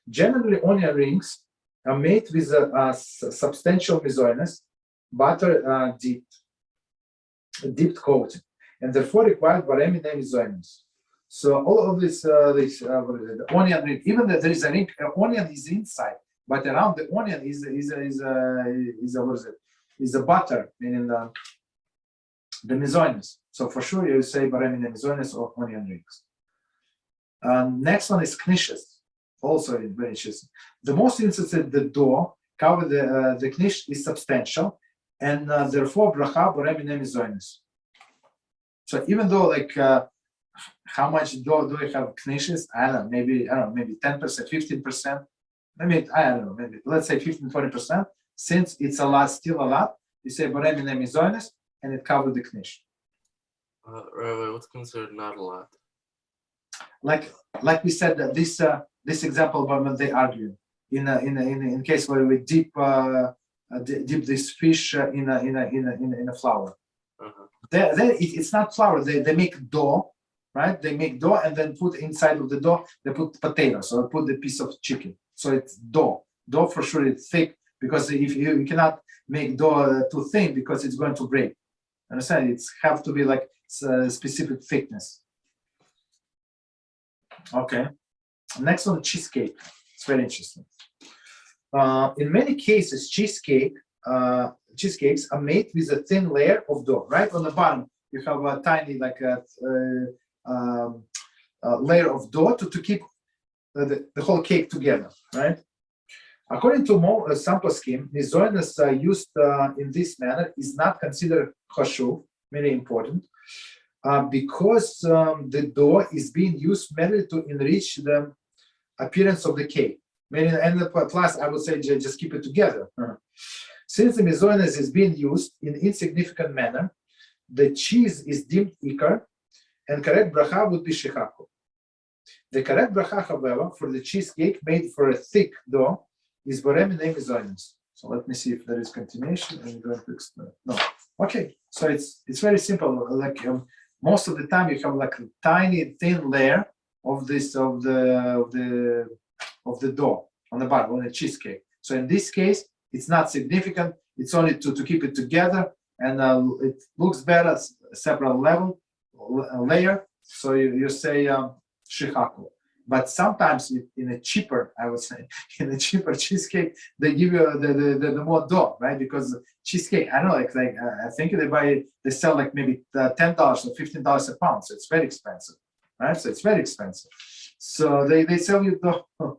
Generally, onion rings are made with a substantial mizoinis, butter dipped coating, and therefore required boremine mizoinis. So all of this the onion ring, even though there is a ring, onion is inside, but around the onion is a butter, meaning the mizoinis. So for sure you say boremine mizoinis or onion rings. Next one is knishes, also very interesting. The most interesting, the dough cover the knish is substantial, and therefore bracha boremine mizoinis. So even though like how much dough do we have knishes? I don't know, maybe 10%, 15%, maybe I don't know, maybe let's say 15-20%. Since it's a lot, still a lot, you say boremine mizoinis, and it covers the knish. Rabbi, what's considered not a lot? Like we said, that this example when they argue in case where we dip this fish in a flour. It's not flour. They make dough, right? They make dough and then put inside of the dough they put potatoes or put the piece of chicken. So it's dough. Dough for sure it's thick, because if you cannot make dough too thin because it's going to break. Understand? It's have to be like specific thickness. Okay. Next one, cheesecake. It's very interesting. In many cases, cheesecakes are made with a thin layer of dough. Right on the bottom, you have a tiny layer of dough to keep the whole cake together. Right. According to some poskim, mizoinis used in this manner is not considered chashuv, very important, because the dough is being used merely to enrich the appearance of the cake. Meaning, and plus, I would say just keep it together. Since the mizoinis is being used in insignificant manner, the cheese is deemed ikar, and correct bracha would be shechako. The correct bracha, however, for the cheesecake made for a thick dough is boremine mizoinis. So let me see if there is continuation. I'm going to explain. No. Okay. So it's very simple. Like most of the time, you have like a tiny thin layer of this of the dough on the bottom on the cheesecake. So in this case, it's not significant. It's only to keep it together, and it looks better, separate layer. So you say shechako. But sometimes in a cheaper, I would say, in a cheaper cheesecake, they give you the more dough, right? Because cheesecake, I don't know, like I think they sell like maybe $10 or $15 a pound. So it's very expensive, right? So it's very expensive. So they sell you dough for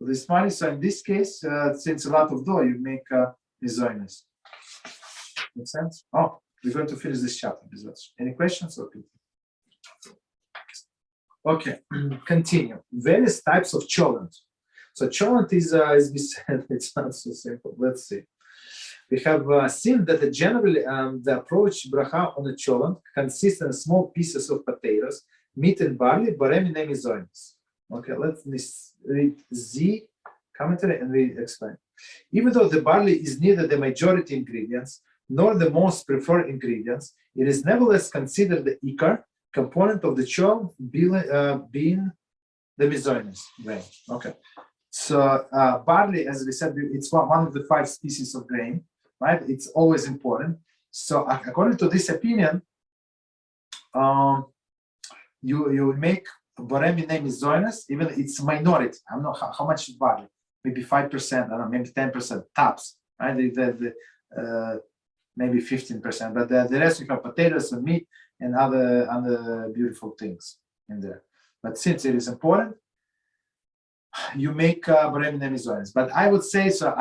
this money. So in this case, since a lot of dough, you make mizonos. Make sense? Oh, we're going to finish this chapter. Any questions? Okay, continue. Various types of cholent. So cholent is, as we said, it's not so simple. Let's see. We have seen that generally the approach bracha on a cholent consists of small pieces of potatoes, meat and barley, boremi nemizonis. Okay, let's read the commentary and we explain. Even though the barley is neither the majority ingredients nor the most preferred ingredients, it is nevertheless considered the ikar component of the cholent, being the mizonis grain. Okay, so barley, as we said, it's one of the 5 species of grain, right? It's always important. So according to this opinion, you make boremi nemizonis, even it's minority. I don't know how much is barley, maybe 5%, I don't know, maybe 10% tops, right? Maybe 15%, but the rest you have potatoes and meat and other beautiful things in there. But since it is important, you make boremi nemizonis. But I would say, so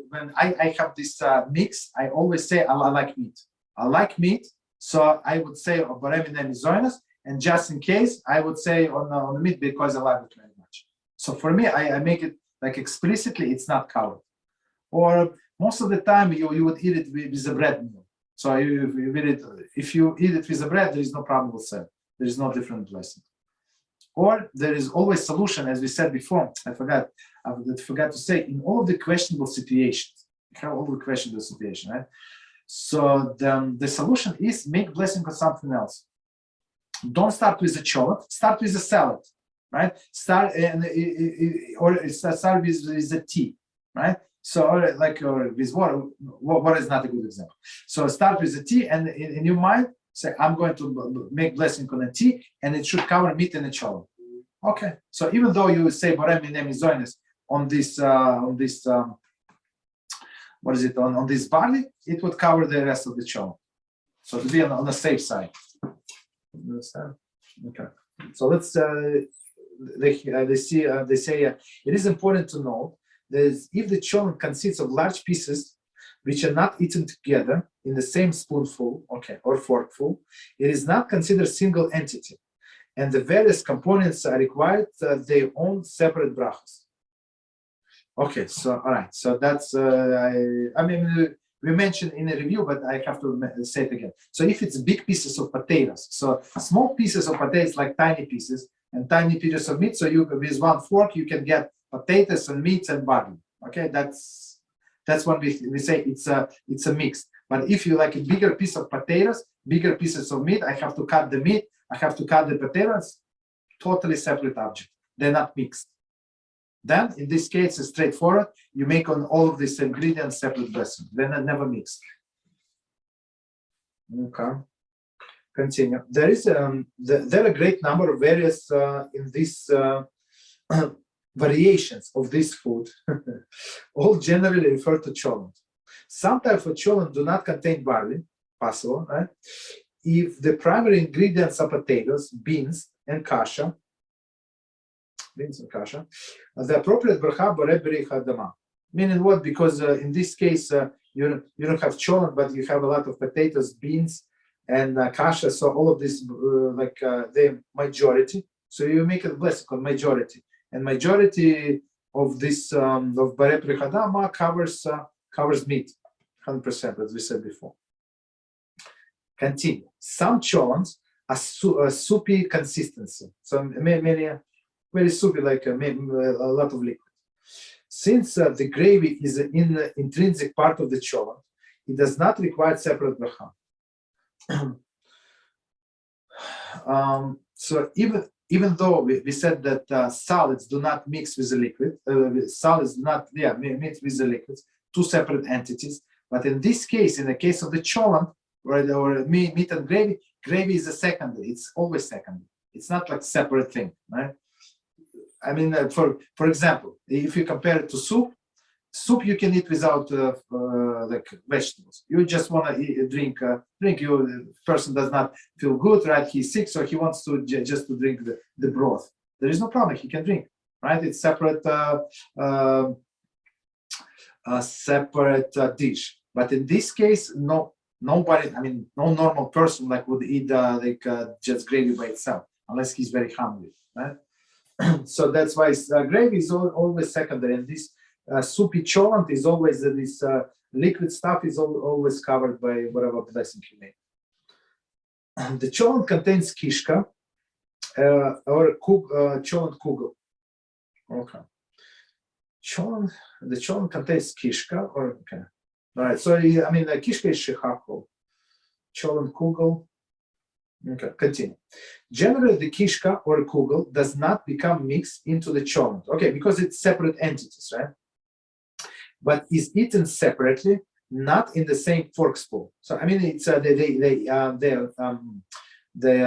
when I have this mix, I always say I like meat. I like meat, so I would say boremi nemizonis, and just in case, I would say on the meat because I like it very much. So for me, I make it like explicitly, it's not covered. Or most of the time, you would eat it with a bread meal. So if you eat it with the bread, there is no problem with that. There is no different blessing. Or there is always solution, as we said before. I forgot to say, in all of the questionable situations, you have all the questionable situations, right? So the solution is make blessing on something else. Don't start with a cholent, start with a salad, right? Start with a tea, right? So or with water, water is not a good example. So start with the tea, and in your mind, say, I'm going to make blessing on a tea, and it should cover meat and a cholent. Okay. So even though you say boremi nemizonis on this on this barley, it would cover the rest of the cholent. So to be on the safe side. Understand? Okay. So let's they say it is important to know that if the cholent consists of large pieces which are not eaten together in the same spoonful, okay, or forkful, it is not considered single entity, and the various components are required their own separate brachos. Okay, so all right, so that's I mean we mentioned in a review, but I have to say it again. So if it's big pieces of potatoes, so small pieces of potatoes like tiny pieces and tiny pieces of meat, so you with one fork you can get potatoes and meats and barley. Okay, that's when we say it's a mix. But if you like a bigger piece of potatoes, bigger pieces of meat, I have to cut the meat, I have to cut the potatoes, totally separate object. They're not mixed. Then, in this case, it's straightforward. You make on all of these ingredients separate blessing. Then I never mixed. Okay. Continue. There is there are a great number of various in these variations of this food. All generally refer to cholent. Some types of cholent do not contain barley, possible, right? If the primary ingredients are potatoes, beans, and kasha, the appropriate bracha borei berich hadama. Meaning what? Because in this case, you don't have cholent, but you have a lot of potatoes, beans, and kasha. So all of this, the majority. So you make a blessing on majority, and majority of this of borei berich hadama covers meat, 100%, as we said before. Continue. Some cholents are soupy consistency. So many very soupy, like a lot of liquid. Since the gravy is in the intrinsic part of the cholent, it does not require separate bracha. So even though we said that solids do not mix with the liquid, solids do not mix with the liquids, two separate entities. But in this case, in the case of the cholent or meat and gravy is a secondary. It's always secondary. It's not like separate thing, right? I mean, for example, if you compare it to soup you can eat without like vegetables. You just want to drink. Your person does not feel good, right? He's sick, so he wants to just to drink the broth. there is no problem. He can drink, right? It's separate, separate dish. But in this case, nobody, I mean, no normal person like would eat just gravy by itself, unless he's very hungry, right? So that's why gravy is always secondary, and this soupy cholent is always this liquid stuff is always covered by whatever blessing you made. The cholent contains kishka or cholent kugel. Okay. The cholent contains kishka or okay. All right. So I mean, kishka is shechako. Cholent kugel. Okay. Continue. Generally, the kishka or kugel does not become mixed into the cholent. Okay, because it's separate entities, right? But is eaten separately, not in the same fork spoon. So I mean, it's they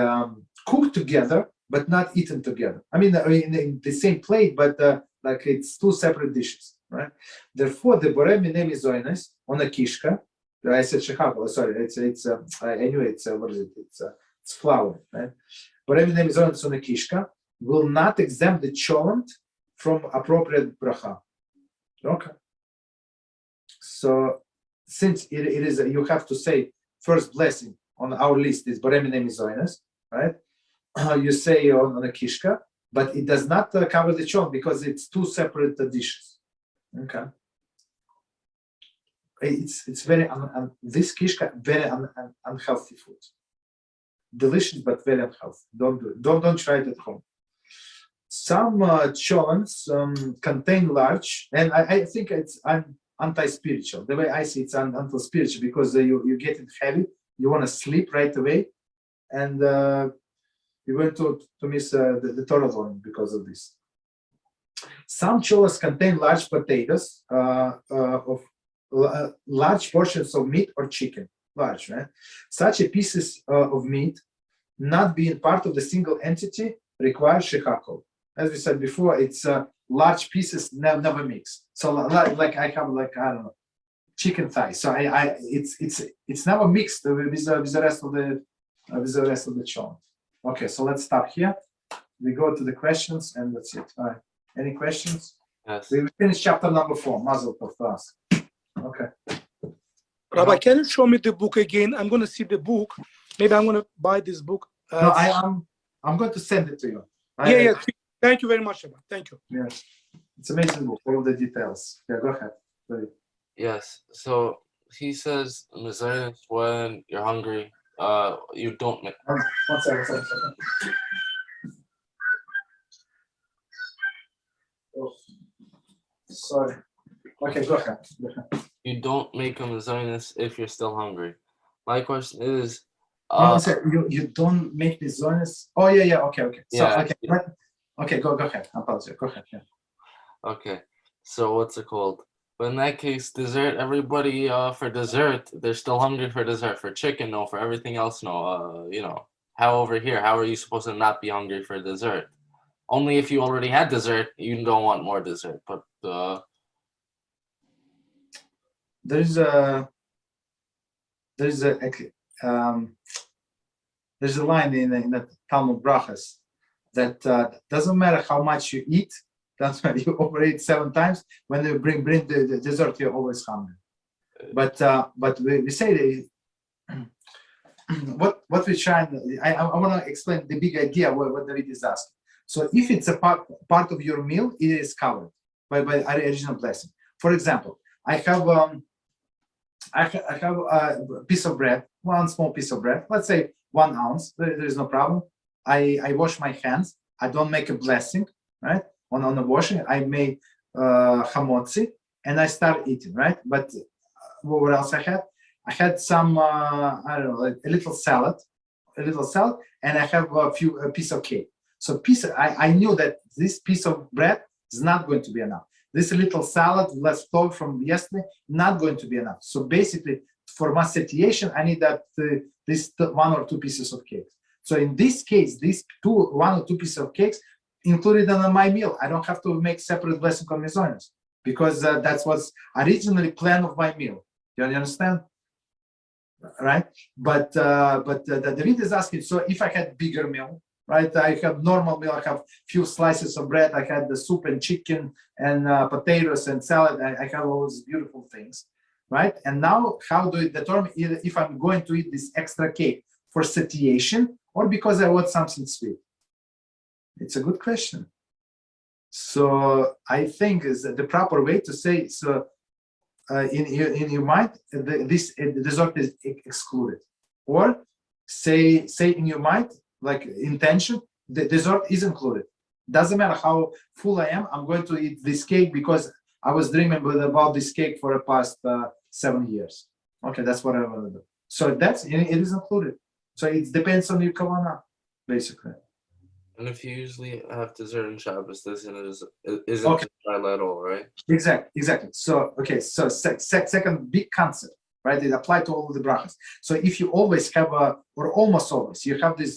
cook together, but not eaten together. I mean, in the same plate, but like it's two separate dishes, right? Therefore, the borei minei mizonos on a kishka. I said shechako. Sorry, it's anyway. It's what is it? It's flour, right? Borei minei mizonos on a kishka will not exempt the cholent from appropriate bracha. Okay. So since it is, you have to say first blessing on our list is borei minei mizonos, right? You say on a kishka, but it does not cover the cholent because it's two separate dishes. Okay. It's very this kishka very unhealthy food. Delicious but very unhealthy. Don't do it. Don't try it at home. Some cholents contain large, and I think it's anti-spiritual. The way I see it's anti-spiritual because you get it heavy, you want to sleep right away, and you're going to miss the Torah learning because of this. Some cholas contain large potatoes of large portions of meat or chicken. Large, right? Such a pieces of meat not being part of the single entity requires shechako. As we said before, it's large pieces never mix. So like I have I don't know, chicken thighs. So it's never mixed with the rest of the cholent. Okay, so let's stop here. We go to the questions and that's it. All right. Any questions? Yes. We finished chapter number 4. Mazel tov for us. Okay. Rabbi, can you show me the book again? I'm going to see the book. Maybe I'm going to buy this book. No, I'm going to send it to you. Yeah. Thank you very much, Rabbi. Thank you. Yes, it's amazing book. All the details. Yeah, go ahead. Yes. So he says, Messiah, when you're hungry, you don't make. One second. Oh, sorry. Okay, go ahead. You don't make a Zionist if you're still hungry. My question is, you don't make the Zionist. Oh yeah. Okay. So yeah, okay, go ahead. I apologize. Go ahead. Yeah. Okay. So what's it called? But in that case, dessert. Everybody for dessert, they're still hungry for dessert. For chicken, no. For everything else, no. How over here? How are you supposed to not be hungry for dessert? Only if you already had dessert, you don't want more dessert. But there's a line in the Talmud Brachos that doesn't matter how much you eat, doesn't matter you overeat 7 times. When you bring the dessert, you're always hungry. But we say what we're trying. I want to explain the big idea what David is asking. So if it's a part of your meal, it is covered by original blessing. For example, I have a piece of bread, one small piece of bread, let's say 1 ounce. There is no problem. I wash my hands. I don't make a blessing, right? On the washing, I make hamotzi and I start eating, right? But what else I had? I had some I don't know, like a little salad, and I have a piece of cake. So I knew that this piece of bread is not going to be enough. This little salad left over from yesterday, not going to be enough. So basically, for my satiation, I need that this 1 or 2 pieces of cake. So in this case, these 1 or 2 pieces of cakes included in my meal. I don't have to make separate blessing on mizonos because that's what's originally planned of my meal. You understand? Right? But the David is asking. So if I had bigger meal, right? I have normal meal. I have few slices of bread. I had the soup and chicken and potatoes and salad. I have all those beautiful things, right? And now, how do I determine if I'm going to eat this extra cake for satiation or because I want something sweet? It's a good question. So I think is the proper way to say, so in your mind, this dessert is excluded, or say in your mind, like intention, the dessert is included. Doesn't matter how full I am, I'm going to eat this cake because I was dreaming about this cake for the past 7 years. Okay, that's what I want to do. So it is included. So it depends on your kavanah, basically. And if you usually have dessert on Shabbos, this isn't Okay. halal at all, right? Exactly. So okay. So second big concept, right? It applies to all of the brachas. So if you always have or almost always, you have this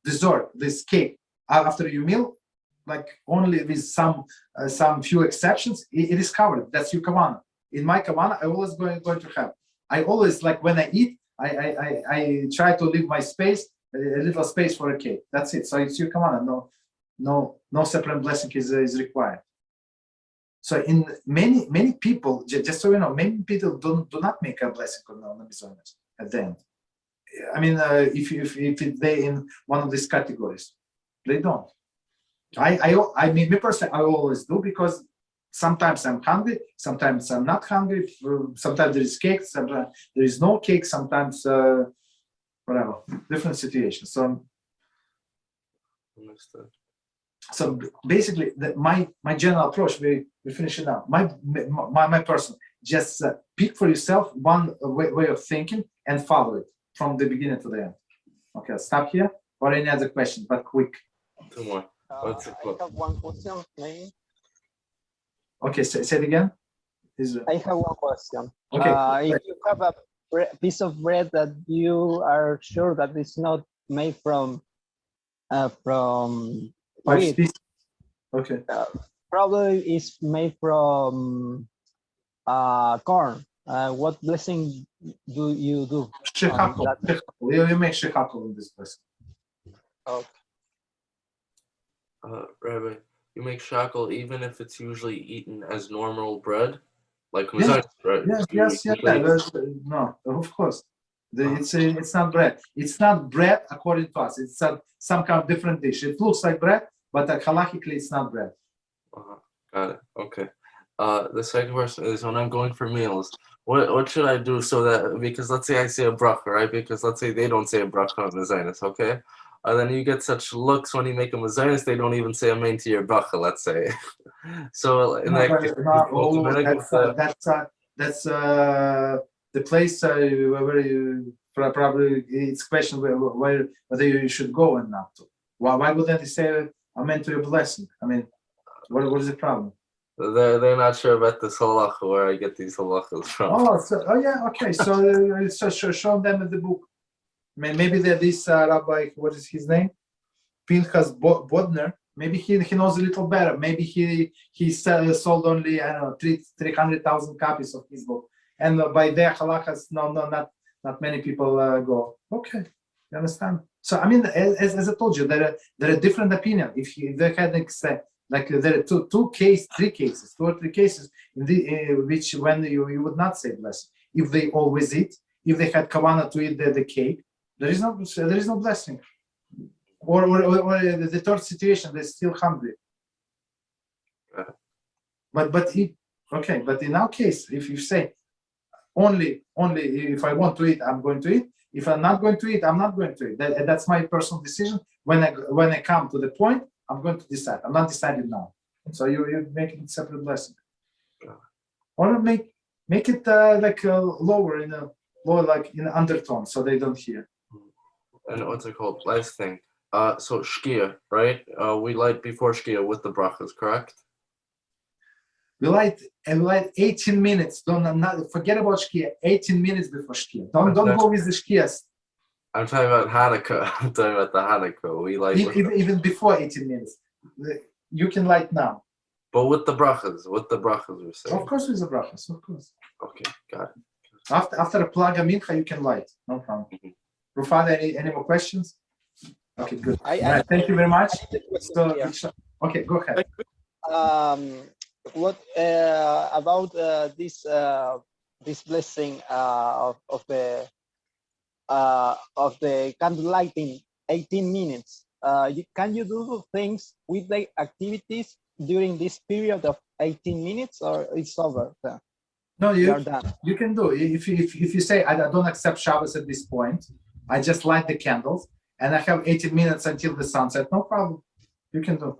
dessert, this cake after your meal, like only with some few exceptions, it is covered. That's your kavanah. In my kavanah, I always going to have. I always, like when I eat, I try to leave my space, a little space for a cake. That's it. So it's your kavanah. No separate blessing is required. So in many people, just so you know, many people do not make a blessing on the mitzvahs at the end. I mean, if they in one of these categories, they don't. I mean, me personally, I always do, because sometimes I'm hungry, sometimes I'm not hungry, sometimes there is cake, sometimes there is no cake, sometimes whatever, different situations. So Understood. So basically, my general approach, we finish it now. My person, just pick for yourself one way of thinking and follow it from the beginning to the end. Okay, I'll stop here. Or any other question, but quick. Two more. I have one question, maybe. Okay, say it again. I have one question. Okay. If you have a piece of bread that you are sure that it's not made from wheat, Okay. probably it's made from corn. What blessing do you do? Shechakol. You make shechakol in this place. Okay. Rabbi, you make shackle even if it's usually eaten as normal bread, like Yeah. mezainis bread. Yes. No, of course. It's not bread. It's not bread according to us. It's some kind of different dish. It looks like bread, but halachically it's not bread. Got it. Okay. The second question is, when I'm going for meals, what should I do so that, because let's say I say a bracha, right? Because let's say they don't say a bracha on mezainis, okay? Then you get such looks when you make a mezainis, they don't even say amen to your bracha, let's say. So in that case, that's the place where you probably, it's question whether you should go and not to. Why wouldn't they say amen to your blessing? I mean, what is the problem? They're not sure about this halacha, where I get these halachas from. Yeah, okay. So show them in the book. Maybe this rabbi, what is his name? Pinchas Bodner. Maybe he knows a little better. Maybe he sold only, I don't know, 300,000 copies of his book, and by their halachas, not many people go. Okay, you understand? So I mean, as I told you, there are different opinions. If they had like there are two or three cases in which when you would not say blessing. If they always eat, if they had kavanah to eat the cake, there is no blessing. Or the third situation, they're still hungry. But in our case, if you say only if I want to eat, I'm going to eat. If I'm not going to eat, I'm not going to eat. That's my personal decision. When I come to the point, I'm going to decide. I'm not deciding now. So you're making it separate blessing. Or make it like lower like in undertone, so they don't hear. And what's it called? Last thing. So shkia, right? We light before shkia with the brachas, correct? We light 18 minutes. Don't forget about shkia. 18 minutes before shkia. Don't go with the shkias. I'm talking about Hanukkah. I'm talking about the Hanukkah. We light even before 18 minutes. You can light now. But with the brachas we're saying. Of course, with the brachas. Of course. Okay, got it. After a plaga mincha, you can light. No problem. Rufana, any more questions? Okay, good. I- All right, thank you very much. So, Yeah. okay, go ahead. What about this blessing of the candle lighting 18 minutes? Can you do things with the activities during this period of 18 minutes, or it's over? No, You're done. you can do. If you say I don't accept Shabbos at this point, I just light the candles and I have 18 minutes until the sunset. No problem. You can do.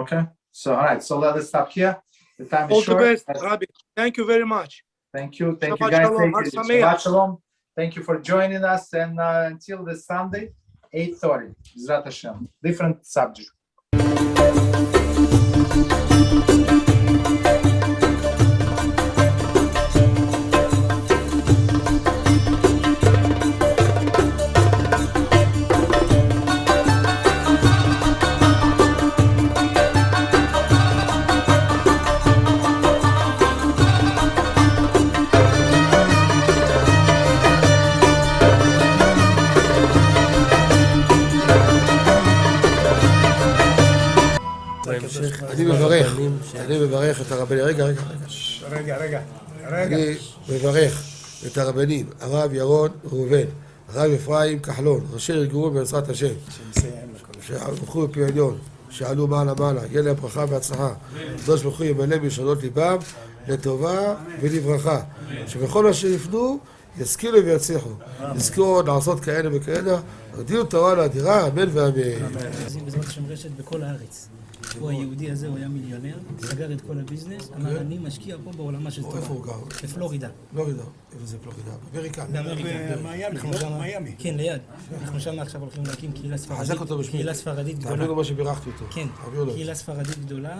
Okay. So all right. So let us stop here. The time is All short. the best, Rabbi. Thank you very much. Thank you. Thank Shabbat you, guys. shalom, Thank you. Har Sameach. Shabbat shalom. Thank you for joining us. And until this Sunday, 8:30. Zrat Hashem. Different subject. אני מברך את הרבנים, רגע. אני מברך את הרבנים, הרב ירון ראובן, הרב אפרים כחלון, ראשי ארגון בעזרת השם, שהלכו בפי עליון, שעלו מעלה, יהיה להם ברכה והצלחה, הקדוש ברוך הוא ימלא בישועות ליבם לטובה ולברכה, שבכל אשר יפנו ישכילו ויצליחו, יזכו עוד לעשות כאלה וכאלה, הודיעו תורה לאדירה, אמן ואמן. בעזרת השם רשת בכל הארץ. הוא היהודי הזה, הוא היה מיליונר, סגר את כל הביזנס, אמר אני משקיע פה בעולמה של תורה. איפה הוא גר? בפלורידה. פלורידה, איפה זה פלורידה? באמריקה. באמריקה. כן, ליד. אנחנו שם עכשיו הולכים להקים קהילה ספרדית. חזק אותו בשמי. קהילה ספרדית גדולה. תעבירו מה שבירכתי אותו. כן, קהילה ספרדית גדולה.